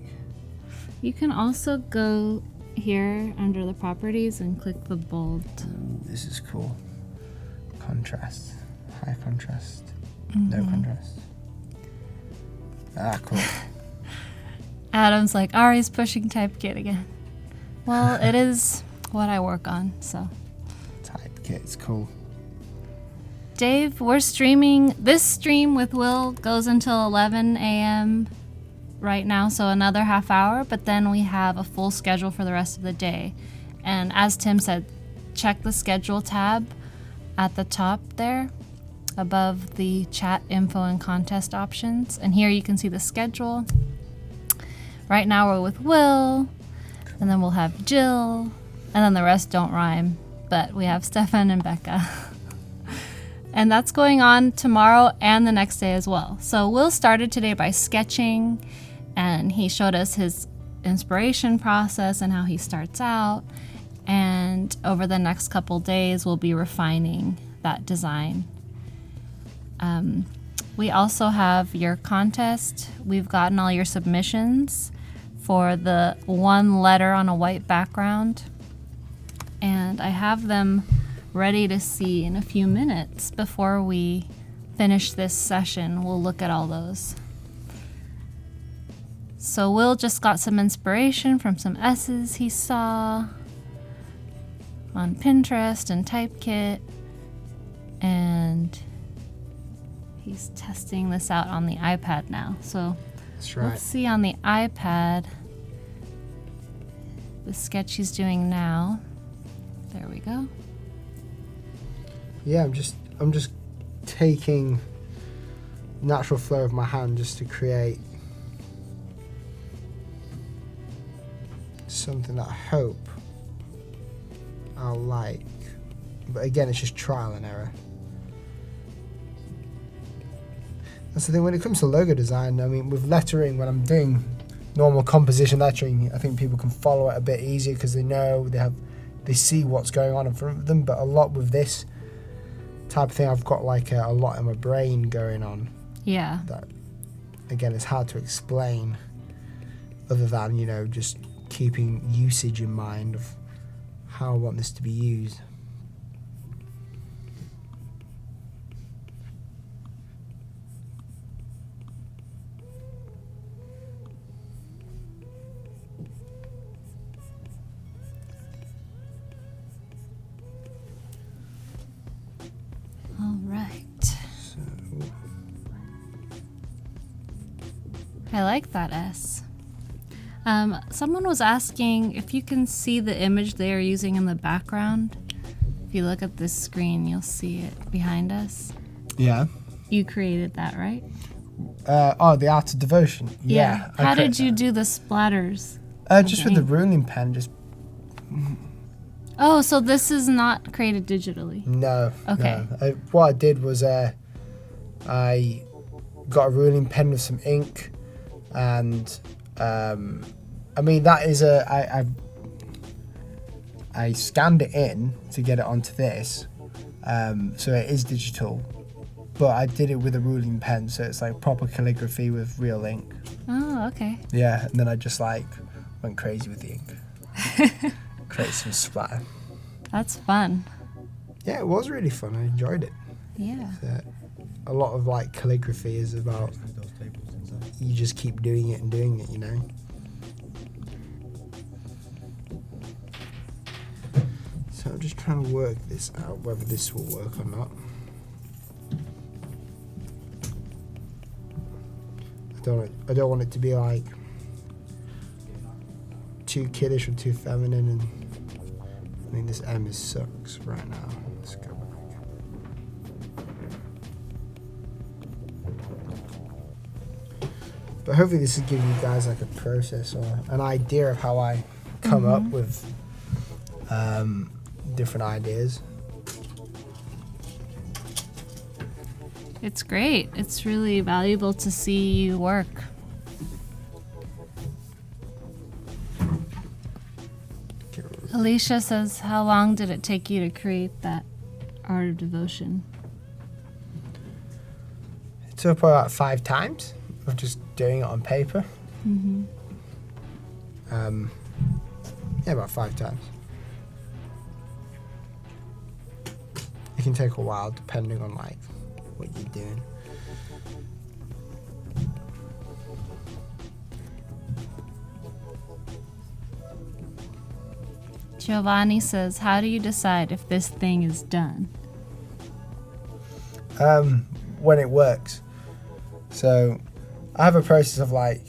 Speaker 1: You can also go here under the properties and click the bold.
Speaker 2: Ooh, this is cool. Contrast. High contrast. No contrast. Ah, cool.
Speaker 1: Adam's like, Ari's pushing Typekit again. Well, it is what I work on, so.
Speaker 2: Typekit's cool.
Speaker 1: Dave, we're streaming. This stream with Will goes until 11 a.m. right now, so another half hour, but then we have a full schedule for the rest of the day. And as Tim said, check the schedule tab at the top there above the chat info and contest options. And here you can see the schedule. Right now we're with Will, and then we'll have Jill, and then the rest don't rhyme, but we have Stefan and Becca. And that's going on tomorrow and the next day as well. So Will started today by sketching, and he showed us his inspiration process and how he starts out. And over the next couple days, we'll be refining that design. We also have your contest. We've gotten all your submissions for the one letter on a white background. And I have them ready to see in a few minutes before we finish this session. We'll look at all those. So Will just got some inspiration from some S's he saw on Pinterest and Typekit, and he's testing this out on the iPad now. So
Speaker 2: That's right.
Speaker 1: let's see on the iPad the sketch he's doing now. There we go.
Speaker 2: Yeah, I'm just taking natural flow of my hand just to create something that I hope I'll like. But again, it's just trial and error. That's the thing when it comes to logo design. I mean, with lettering, when I'm doing normal composition lettering, I think people can follow it a bit easier because they know they see what's going on in front of them. But a lot with this type of thing, I've got like a lot in my brain going on.
Speaker 1: Yeah.
Speaker 2: That again, it's hard to explain other than, you know, just keeping usage in mind of how I want this to be used.
Speaker 1: All right. I like that S. Someone was asking if you can see the image they are using in the background. If you look at this screen, you'll see it behind us.
Speaker 2: Yeah.
Speaker 1: You created that, right?
Speaker 2: The Art of Devotion. Yeah.
Speaker 1: How did you do the splatters?
Speaker 2: Just with the ruling pen, just...
Speaker 1: Oh, so this is not created digitally?
Speaker 2: No.
Speaker 1: Okay.
Speaker 2: No. What I did was I got a ruling pen with some ink, and I mean that is I scanned it in to get it onto this, so it is digital, but I did it with a ruling pen, so it's like proper calligraphy with real ink.
Speaker 1: Oh, okay.
Speaker 2: Yeah, and then I just like went crazy with the ink. Create some splatter.
Speaker 1: That's fun.
Speaker 2: Yeah, it was really fun. I enjoyed it.
Speaker 1: Yeah.
Speaker 2: A lot of like calligraphy is about you just keep doing it and doing it, you know. So I'm just trying to work this out, whether this will work or not. I don't want it to be like too kiddish or too feminine, and I mean this M sucks right now. Let's go back. But hopefully this is giving you guys like a process or an idea of how I come up with different ideas.
Speaker 1: It's great. It's really valuable to see you work. Alicia says, how long did it take you to create that Art of Devotion?
Speaker 2: It took about 5 times of just doing it on paper.
Speaker 1: Mm-hmm.
Speaker 2: Yeah, about 5 times. It can take a while depending on like what you're doing.
Speaker 1: Giovanni says, how do you decide if this thing is done?
Speaker 2: When it works. So I have a process of like,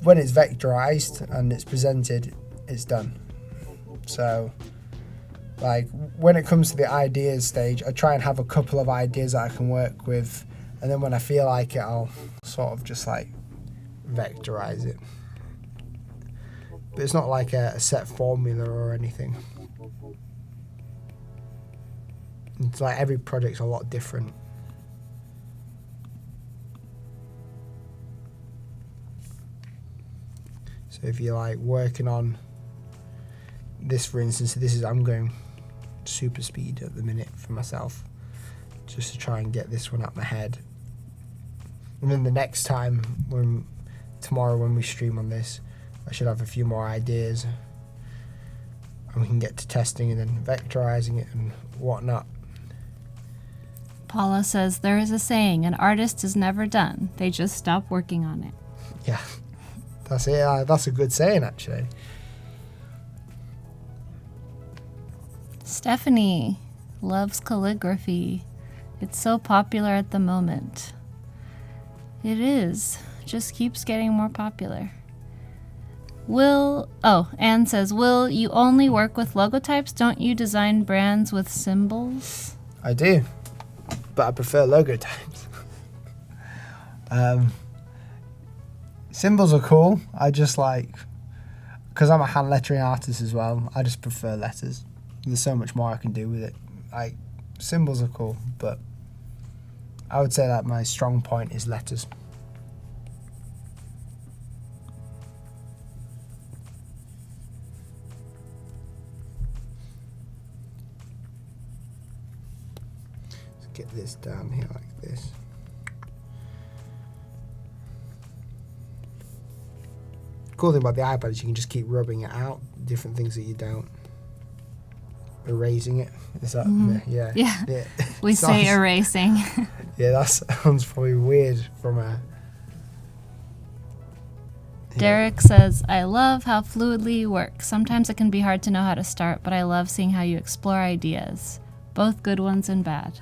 Speaker 2: when it's vectorized and it's presented, it's done. So like when it comes to the ideas stage, I try and have a couple of ideas that I can work with, and then when I feel like it, I'll sort of just like vectorize it. But it's not like a set formula or anything. It's like every project's a lot different. So if you're like working on this, for instance, I'm going super speed at the minute for myself, just to try and get this one out my head. And then the next time, tomorrow when we stream on this, I should have a few more ideas, and we can get to testing and then vectorizing it and whatnot.
Speaker 1: Paula says, there is a saying, an artist is never done. They just stop working on it.
Speaker 2: Yeah, that's it. That's a good saying, actually.
Speaker 1: Stephanie loves calligraphy. It's so popular at the moment. It is. Just keeps getting more popular. Anne says, Will, you only work with logotypes? Don't you design brands with symbols?
Speaker 2: I do, but I prefer logotypes. Symbols are cool. I just because I'm a hand lettering artist as well, I just prefer letters. There's so much more I can do with it. Symbols are cool, but I would say that my strong point is letters. Let's get this down here like this. Cool thing about the iPad is you can just keep rubbing it out, different things that you don't. Erasing it. Is that
Speaker 1: Yeah. We say erasing.
Speaker 2: Yeah, that sounds probably weird from a...
Speaker 1: Derek says, I love how fluidly you work. Sometimes it can be hard to know how to start, but I love seeing how you explore ideas, both good ones and bad.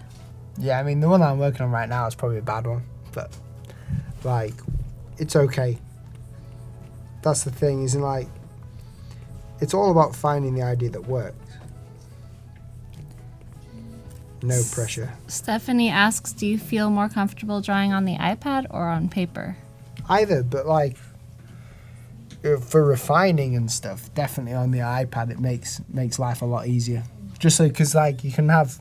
Speaker 2: Yeah, I mean, the one I'm working on right now is probably a bad one, but, it's okay. That's the thing, isn't it's all about finding the idea that works. No pressure.
Speaker 1: Stephanie asks, do you feel more comfortable drawing on the iPad or on paper?
Speaker 2: Either, but for refining and stuff, definitely on the iPad it makes life a lot easier. Just because you can have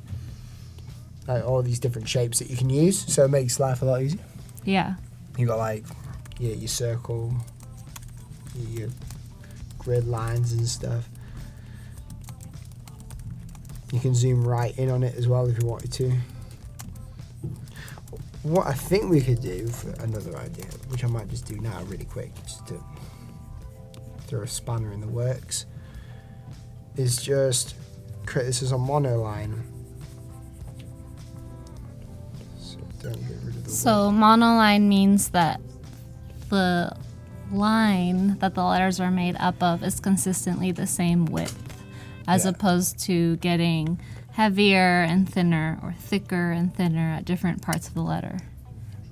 Speaker 2: all these different shapes that you can use, so it makes life a lot easier.
Speaker 1: Yeah.
Speaker 2: You got your circle, your grid lines and stuff. You can zoom right in on it as well if you wanted to. What I think we could do for another idea, which I might just do now really quick, just to throw a spanner in the works, is just create this as a monoline. So don't get rid of the
Speaker 1: monoline means that the line that the letters are made up of is consistently the same width, as opposed to getting heavier and thinner or thicker and thinner at different parts of the letter.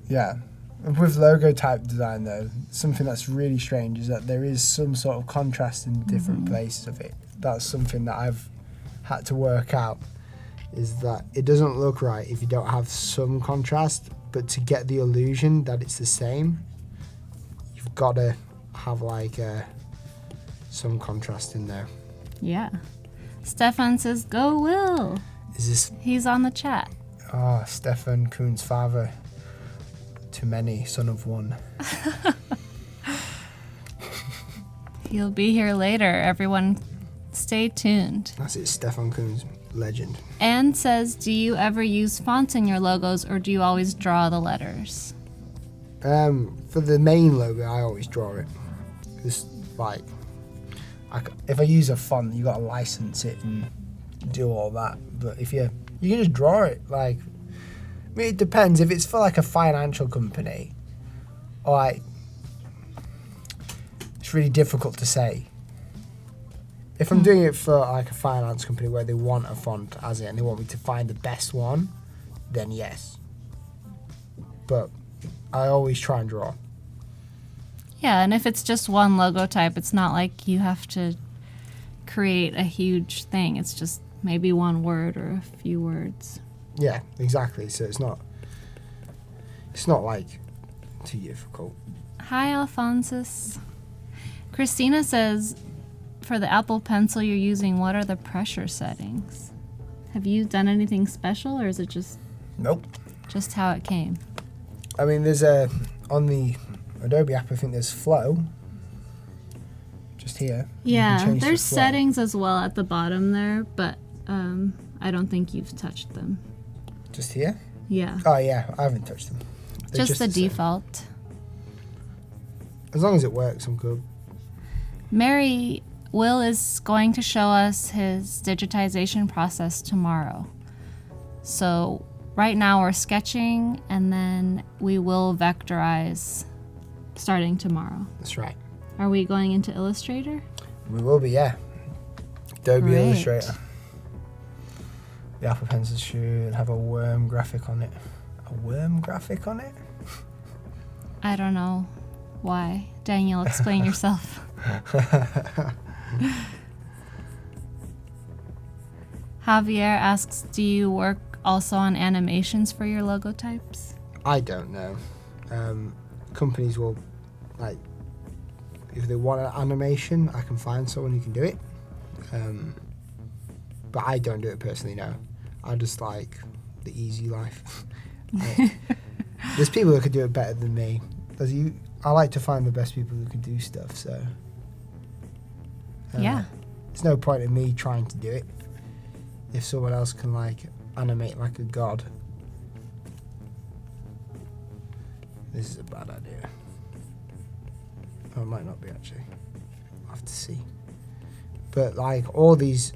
Speaker 2: Yeah. With logotype design, though, something that's really strange is that there is some sort of contrast in different places of it. That's something that I've had to work out, is that it doesn't look right if you don't have some contrast, but to get the illusion that it's the same, you've got to have some contrast in there.
Speaker 1: Yeah. Stefan says, go Will.
Speaker 2: Is this...
Speaker 1: He's on the chat.
Speaker 2: Oh, Stefan Kuhn's father. Too many, son of one.
Speaker 1: He'll be here later. Everyone, stay tuned.
Speaker 2: That's it, Stefan Kuhn's legend.
Speaker 1: Anne says, do you ever use fonts in your logos, or do you always draw the letters?
Speaker 2: For the main logo, I always draw it. Just if I use a font, you got to license it and do all that. But if you can just draw it. It depends. If it's for a financial company, or it's really difficult to say. If I'm doing it for a finance company where they want a font as it and they want me to find the best one, then yes. But I always try and draw.
Speaker 1: Yeah, and if it's just one logo type, it's not like you have to create a huge thing. It's just maybe one word or a few words.
Speaker 2: Yeah, exactly. So it's not too difficult.
Speaker 1: Hi, Alphonsus. Christina says, for the Apple Pencil you're using, what are the pressure settings? Have you done anything special, or is it just...
Speaker 2: Nope.
Speaker 1: Just how it came?
Speaker 2: I mean, there's on the Adobe app, I think there's flow. here. You can
Speaker 1: Yeah,
Speaker 2: change the
Speaker 1: there's
Speaker 2: flow.
Speaker 1: settings as well at the bottom there, but I don't think you've touched them.
Speaker 2: Just here?
Speaker 1: Yeah,
Speaker 2: Oh yeah, I haven't touched them. They're
Speaker 1: just the
Speaker 2: same.
Speaker 1: default.
Speaker 2: As long as it works, I'm good.
Speaker 1: Will is going to show us his digitization process tomorrow. So right now we're sketching, and then we will vectorize starting tomorrow.
Speaker 2: That's right.
Speaker 1: Are we going into Illustrator?
Speaker 2: We will be, yeah. Adobe
Speaker 1: Great.
Speaker 2: Illustrator. The Apple Pencil should have a worm graphic on it. A worm graphic on it?
Speaker 1: I don't know why. Daniel, explain yourself. Javier asks, do you work also on animations for your logotypes?
Speaker 2: I don't know. Companies will, like, if they want an animation, I can find someone who can do it. But I don't do it personally, no. I just like the easy life. There's people who could do it better than me. I like to find the best people who can do stuff, so...
Speaker 1: Yeah.
Speaker 2: There's no point in me trying to do it if someone else can, like, animate like a god. This is a bad idea. Oh, it might not be, actually. I'll have to see. But, like, all these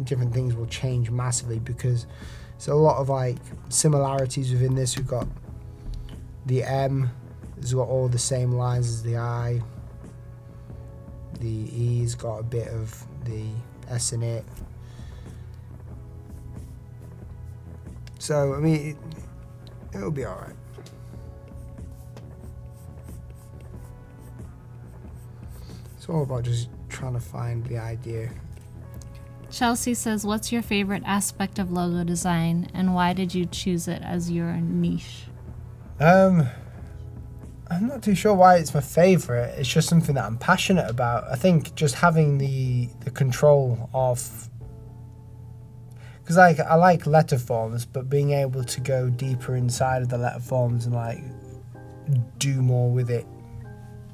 Speaker 2: different things will change massively because there's a lot of, like, similarities within this. We've got the M has got all the same lines as the I. The E's got a bit of the S in it. So, I mean, it'll be alright. It's all about just trying to find the idea.
Speaker 1: Chelsea says, what's your favorite aspect of logo design, and why did you choose it as your niche?
Speaker 2: I'm not too sure why it's my favourite. It's just something that I'm passionate about. I think just having the control of... Because I like letter forms, but being able to go deeper inside of the letter forms and like do more with it,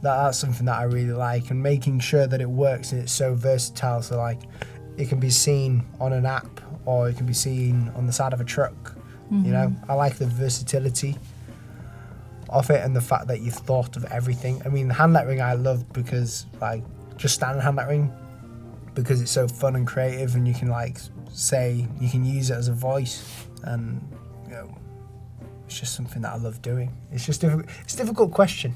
Speaker 2: that's something that I really like. And making sure that it works and it's so versatile, so like it can be seen on an app or it can be seen on the side of a truck. Mm-hmm. You know, I like the versatility of it and the fact that you've thought of everything. I mean, the hand lettering I love because like just standard hand lettering, because it's so fun and creative, and you can like say you can use it as a voice, and you know, it's just something that I love doing. It's just it's a difficult question.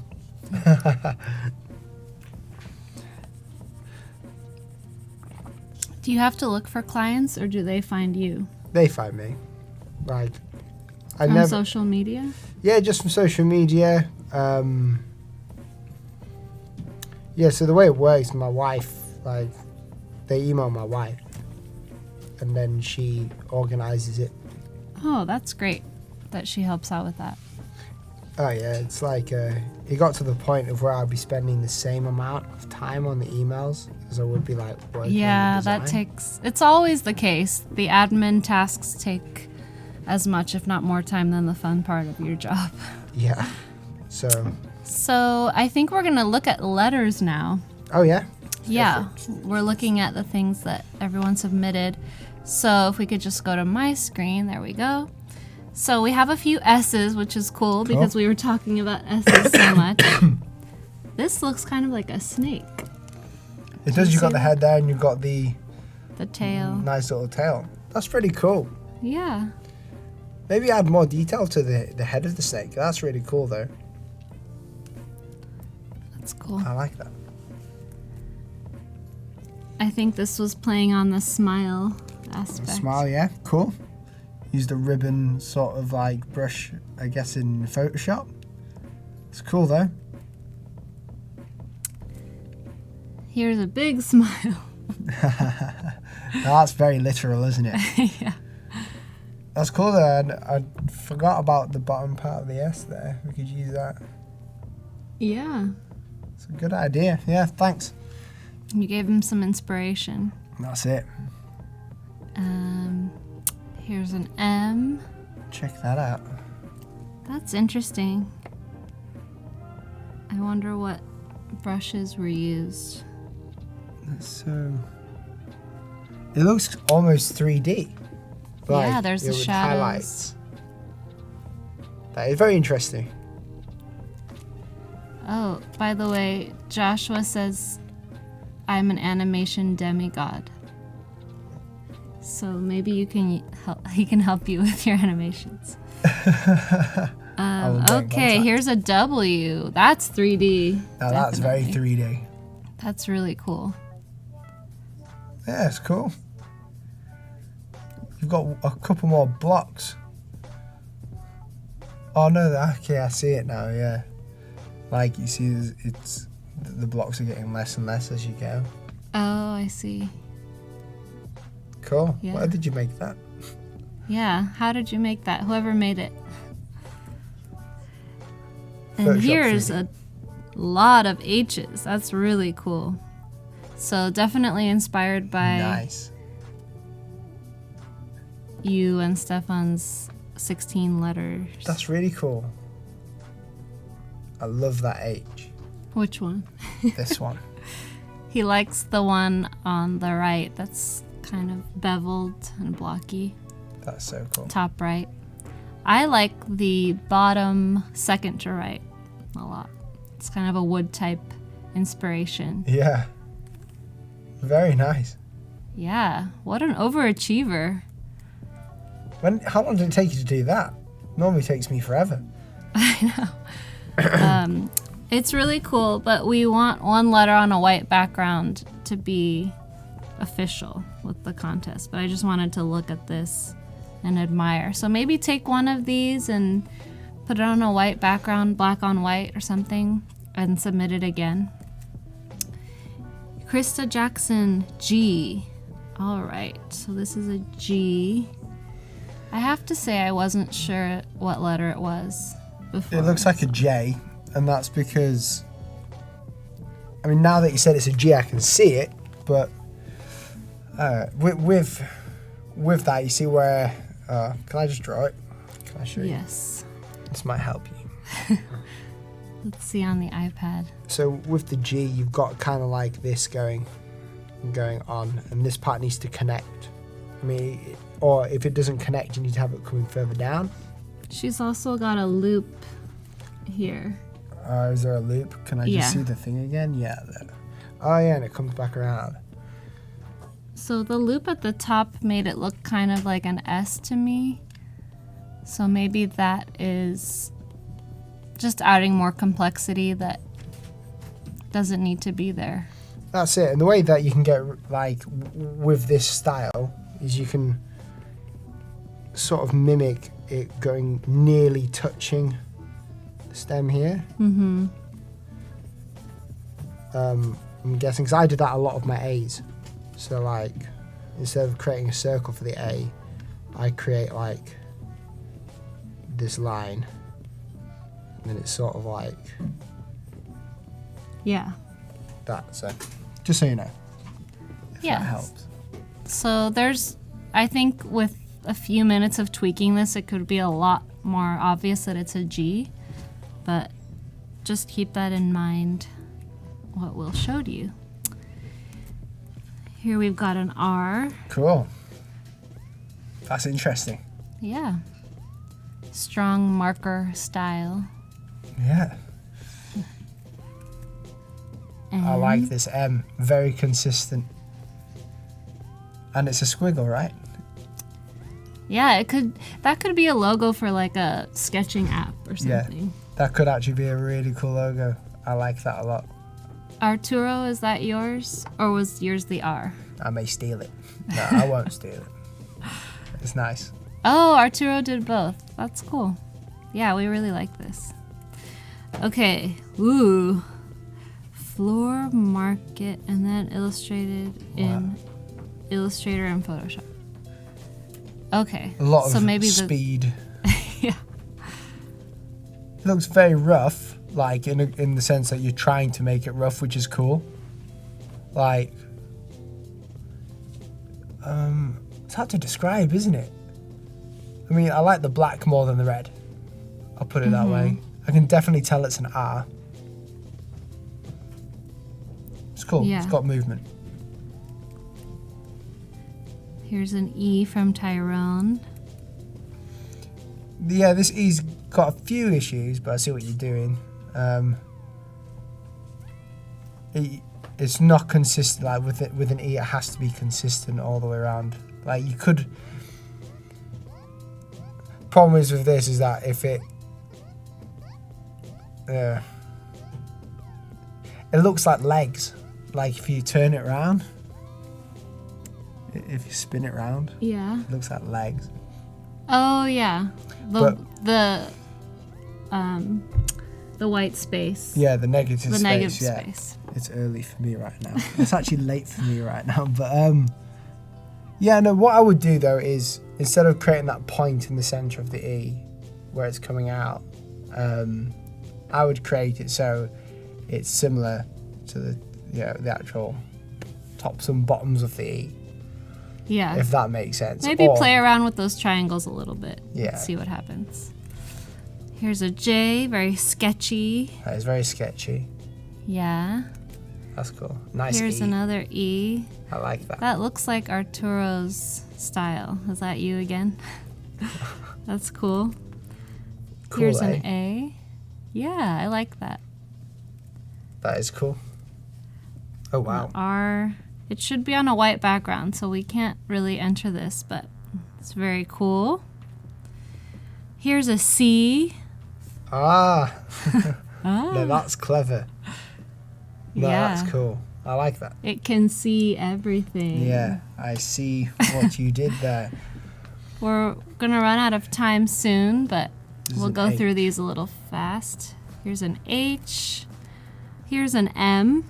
Speaker 1: Do you have to look for clients, or do they find you?
Speaker 2: They find me. Like,
Speaker 1: From social media?
Speaker 2: Yeah, just from social media. Yeah, so the way it works, my wife, like, they email my wife, and then she organizes it.
Speaker 1: Oh, that's great that she helps out with that.
Speaker 2: Oh yeah, it's like it got to the point of where I'd be spending the same amount of time on the emails as I would be like working
Speaker 1: Yeah,
Speaker 2: on the
Speaker 1: that
Speaker 2: design.
Speaker 1: it's always the case. The admin tasks take as much, if not more time than the fun part of your job.
Speaker 2: Yeah. So
Speaker 1: I think we're going to look at letters now.
Speaker 2: Oh yeah?
Speaker 1: Yeah, we're looking at the things that everyone submitted. So if we could just go to my screen, there we go. So we have a few S's, which is cool because we were talking about S's so much. This looks kind of like a snake.
Speaker 2: It does. You got the head there, and you've got the
Speaker 1: tail.
Speaker 2: Nice little tail. That's pretty cool.
Speaker 1: Yeah.
Speaker 2: Maybe add more detail to the head of the snake. That's really cool, though.
Speaker 1: That's cool.
Speaker 2: I like that.
Speaker 1: I think this was playing on the smile aspect.
Speaker 2: Smile, yeah, cool. Use the ribbon sort of like brush, I guess, in Photoshop. It's cool though.
Speaker 1: Here's a big smile.
Speaker 2: That's very literal, isn't it?
Speaker 1: Yeah.
Speaker 2: That's cool though. I forgot about the bottom part of the S there. We could use that.
Speaker 1: Yeah.
Speaker 2: It's a good idea. Yeah, thanks.
Speaker 1: You gave him some inspiration.
Speaker 2: That's it.
Speaker 1: Here's an M.
Speaker 2: Check that out.
Speaker 1: That's interesting. I wonder what brushes were used.
Speaker 2: So it looks almost 3D.
Speaker 1: Yeah, there's the
Speaker 2: with
Speaker 1: shadows.
Speaker 2: highlights. That is very interesting.
Speaker 1: Oh, by the way, Joshua says I'm an animation demigod. So maybe you can he can help you with your animations. Okay, here's a W. That's 3D.
Speaker 2: Now that's very 3D.
Speaker 1: That's really cool.
Speaker 2: Yeah, it's cool. You've got a couple more blocks. Oh no, okay, I see it now, yeah. Like you see, it's the blocks are getting less and less as you go.
Speaker 1: Oh, I see.
Speaker 2: Cool.
Speaker 1: Yeah.
Speaker 2: Why did you make that?
Speaker 1: Yeah, how did you make that? Whoever made it. And
Speaker 2: Photoshop
Speaker 1: here's
Speaker 2: 3D.
Speaker 1: a lot of H's. That's really cool. So definitely inspired by
Speaker 2: Nice.
Speaker 1: you and Stefan's 16 letters.
Speaker 2: That's really cool. I love that H.
Speaker 1: Which one?
Speaker 2: This one.
Speaker 1: He likes the one on the right that's kind of beveled and blocky.
Speaker 2: That's so cool.
Speaker 1: Top right. I like the bottom second to right a lot. It's kind of a wood type inspiration.
Speaker 2: Yeah. Very nice.
Speaker 1: Yeah, what an overachiever.
Speaker 2: How long did it take you to do that? Normally it takes me forever.
Speaker 1: I know. It's really cool, but we want one letter on a white background to be official with the contest. But I just wanted to look at this and admire. So maybe take one of these and put it on a white background, black on white or something, and submit it again. Krista Jackson, G. All right, so this is a G. I have to say I wasn't sure what letter it was before.
Speaker 2: It looks like a J, and that's because, I mean, now that you said it's a G, I can see it, but with that, you see where, can I just draw it? Can I show you?
Speaker 1: Yes.
Speaker 2: This might help you.
Speaker 1: Let's see on the iPad.
Speaker 2: So with the G, you've got kind of like this going on, and this part needs to connect. I mean, or if it doesn't connect, you need to have it coming further down.
Speaker 1: She's also got a loop here.
Speaker 2: Is there a loop? Can I just see the thing again? Yeah, there. Oh yeah, and it comes back around.
Speaker 1: So the loop at the top made it look kind of like an S to me. So maybe that is just adding more complexity that doesn't need to be there.
Speaker 2: That's it. And the way that you can get, like, with this style is you can sort of mimic it going nearly touching the stem here.
Speaker 1: Mm-hmm.
Speaker 2: I'm guessing, because I did that a lot of my A's. So, like, instead of creating a circle for the A, I create, like, this line. And then it's sort of like
Speaker 1: Yeah.
Speaker 2: that. So, just so you know. If
Speaker 1: Yeah.
Speaker 2: that helps.
Speaker 1: So there's, I think with a few minutes of tweaking this, it could be a lot more obvious that it's a G. But just keep that in mind, what we'll show to you. Here we've got an R.
Speaker 2: Cool. That's interesting.
Speaker 1: Yeah. Strong marker style.
Speaker 2: Yeah.
Speaker 1: And
Speaker 2: I like this M. Very consistent. And it's a squiggle, right?
Speaker 1: Yeah, that could be a logo for like a sketching app or
Speaker 2: Yeah.
Speaker 1: something.
Speaker 2: That could actually be a really cool logo. I like that a lot.
Speaker 1: Arturo, is that yours? Or was yours the R?
Speaker 2: I may steal it. No, I won't steal it. It's nice.
Speaker 1: Oh, Arturo did both. That's cool. Yeah, we really like this. Okay. Ooh. Floor market and then illustrated in Illustrator and Photoshop. Okay.
Speaker 2: A lot
Speaker 1: so
Speaker 2: of
Speaker 1: maybe
Speaker 2: speed.
Speaker 1: Yeah.
Speaker 2: It looks very rough, like in the sense that you're trying to make it rough, which is cool. Like, it's hard to describe, isn't it? I mean, I like the black more than the red. I'll put it that way. I can definitely tell it's an R. It's cool.
Speaker 1: Yeah.
Speaker 2: It's got movement.
Speaker 1: Here's an E from Tyrone.
Speaker 2: Yeah, this E's got a few issues, but I see what you're doing. It's not consistent. Like with an E, it has to be consistent all the way around. Like you could. Problem is with this is that if it looks like legs. Like if you turn it around, if you spin it around,
Speaker 1: Yeah.
Speaker 2: it looks like legs.
Speaker 1: Oh yeah. The white space.
Speaker 2: Yeah, the negative
Speaker 1: The
Speaker 2: space.
Speaker 1: negative
Speaker 2: Yeah.
Speaker 1: space.
Speaker 2: It's early for me right now. It's actually late for me right now. But yeah, no. What I would do though is instead of creating that point in the center of the E, where it's coming out, I would create it so it's similar to the actual tops and bottoms of the E.
Speaker 1: Yeah.
Speaker 2: If that makes sense.
Speaker 1: Maybe
Speaker 2: Or-
Speaker 1: play around with those triangles a little bit.
Speaker 2: Yeah.
Speaker 1: See what happens. Here's a J, very sketchy.
Speaker 2: That is very sketchy.
Speaker 1: Yeah.
Speaker 2: That's cool. Nice
Speaker 1: Here's
Speaker 2: E.
Speaker 1: another E.
Speaker 2: I like that.
Speaker 1: That looks like Arturo's style. Is that you again? That's cool.
Speaker 2: Cool,
Speaker 1: Here's
Speaker 2: eh?
Speaker 1: an A. Yeah, I like that.
Speaker 2: That is cool. Oh wow.
Speaker 1: R. It should be on a white background, so we can't really enter this, but it's very cool. Here's a C.
Speaker 2: Ah.
Speaker 1: Ah.
Speaker 2: No, that's clever. No,
Speaker 1: Yeah.
Speaker 2: that's cool. I like that.
Speaker 1: It can see everything.
Speaker 2: Yeah, I see what you did there.
Speaker 1: We're gonna run out of time soon, but
Speaker 2: This is
Speaker 1: we'll
Speaker 2: an
Speaker 1: go
Speaker 2: H.
Speaker 1: through these a little fast. Here's an H. Here's an M,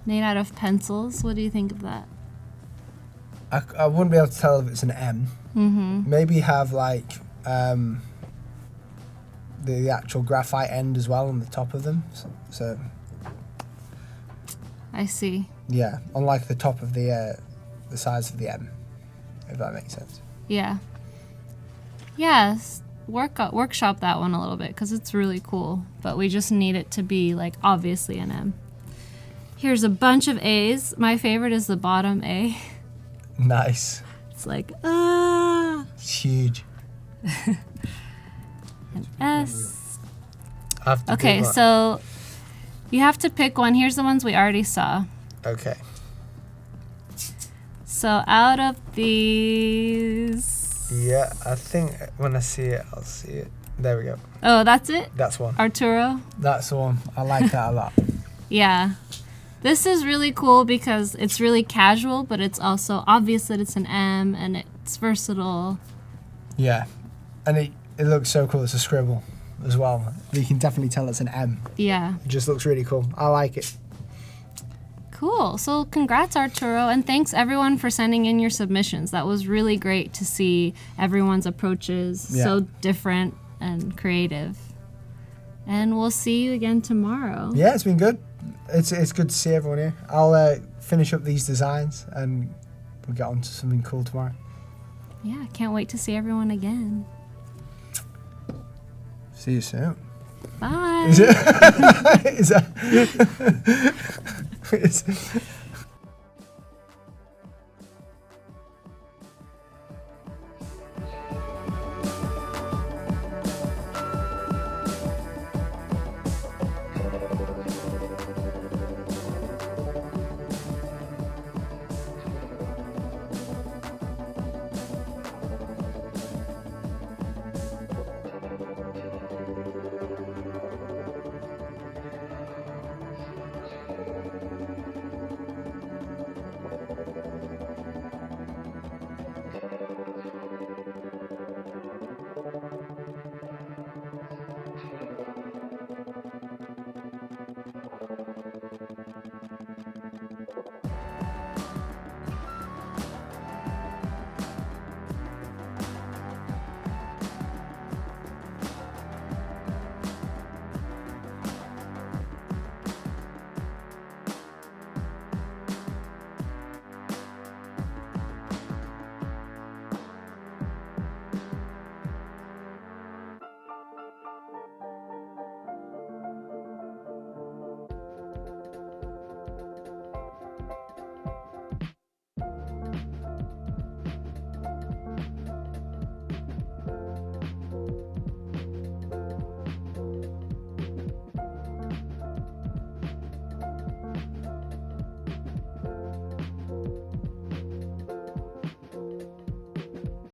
Speaker 1: made out of pencils. What do you think of that?
Speaker 2: I wouldn't be able to tell if it's an M.
Speaker 1: Mm-hmm.
Speaker 2: Maybe have like the actual graphite end as well on the top of them. So
Speaker 1: I see.
Speaker 2: yeah, on like the top of the size of the M, if that makes sense.
Speaker 1: Yeah. Yes. Workshop that one a little bit because it's really cool, but we just need it to be like obviously an M. Here's a bunch of A's. My favorite is the bottom A.
Speaker 2: Nice.
Speaker 1: It's like ah.
Speaker 2: It's huge.
Speaker 1: An S.
Speaker 2: I have to do
Speaker 1: Okay,
Speaker 2: that.
Speaker 1: so you have to pick one. Here's the ones we already saw.
Speaker 2: Okay.
Speaker 1: So out of these.
Speaker 2: Yeah, I think when I see it, I'll see it. There we go.
Speaker 1: Oh, that's it?
Speaker 2: That's one.
Speaker 1: Arturo?
Speaker 2: That's the one. I like that a lot.
Speaker 1: Yeah. This is really cool because it's really casual, but it's also obvious that it's an M and it's versatile.
Speaker 2: Yeah, and it looks so cool. It's a scribble as well. You can definitely tell it's an M.
Speaker 1: Yeah.
Speaker 2: It just looks really cool. I like it.
Speaker 1: Cool. So congrats, Arturo, and thanks everyone for sending in your submissions. That was really great to see everyone's approaches
Speaker 2: Yeah.
Speaker 1: so different and creative. And we'll see you again tomorrow.
Speaker 2: Yeah, it's been good. It's good to see everyone here. I'll finish up these designs and we'll get on to something cool tomorrow.
Speaker 1: Yeah, can't wait to see everyone again.
Speaker 2: See you soon.
Speaker 1: Bye.
Speaker 2: Is that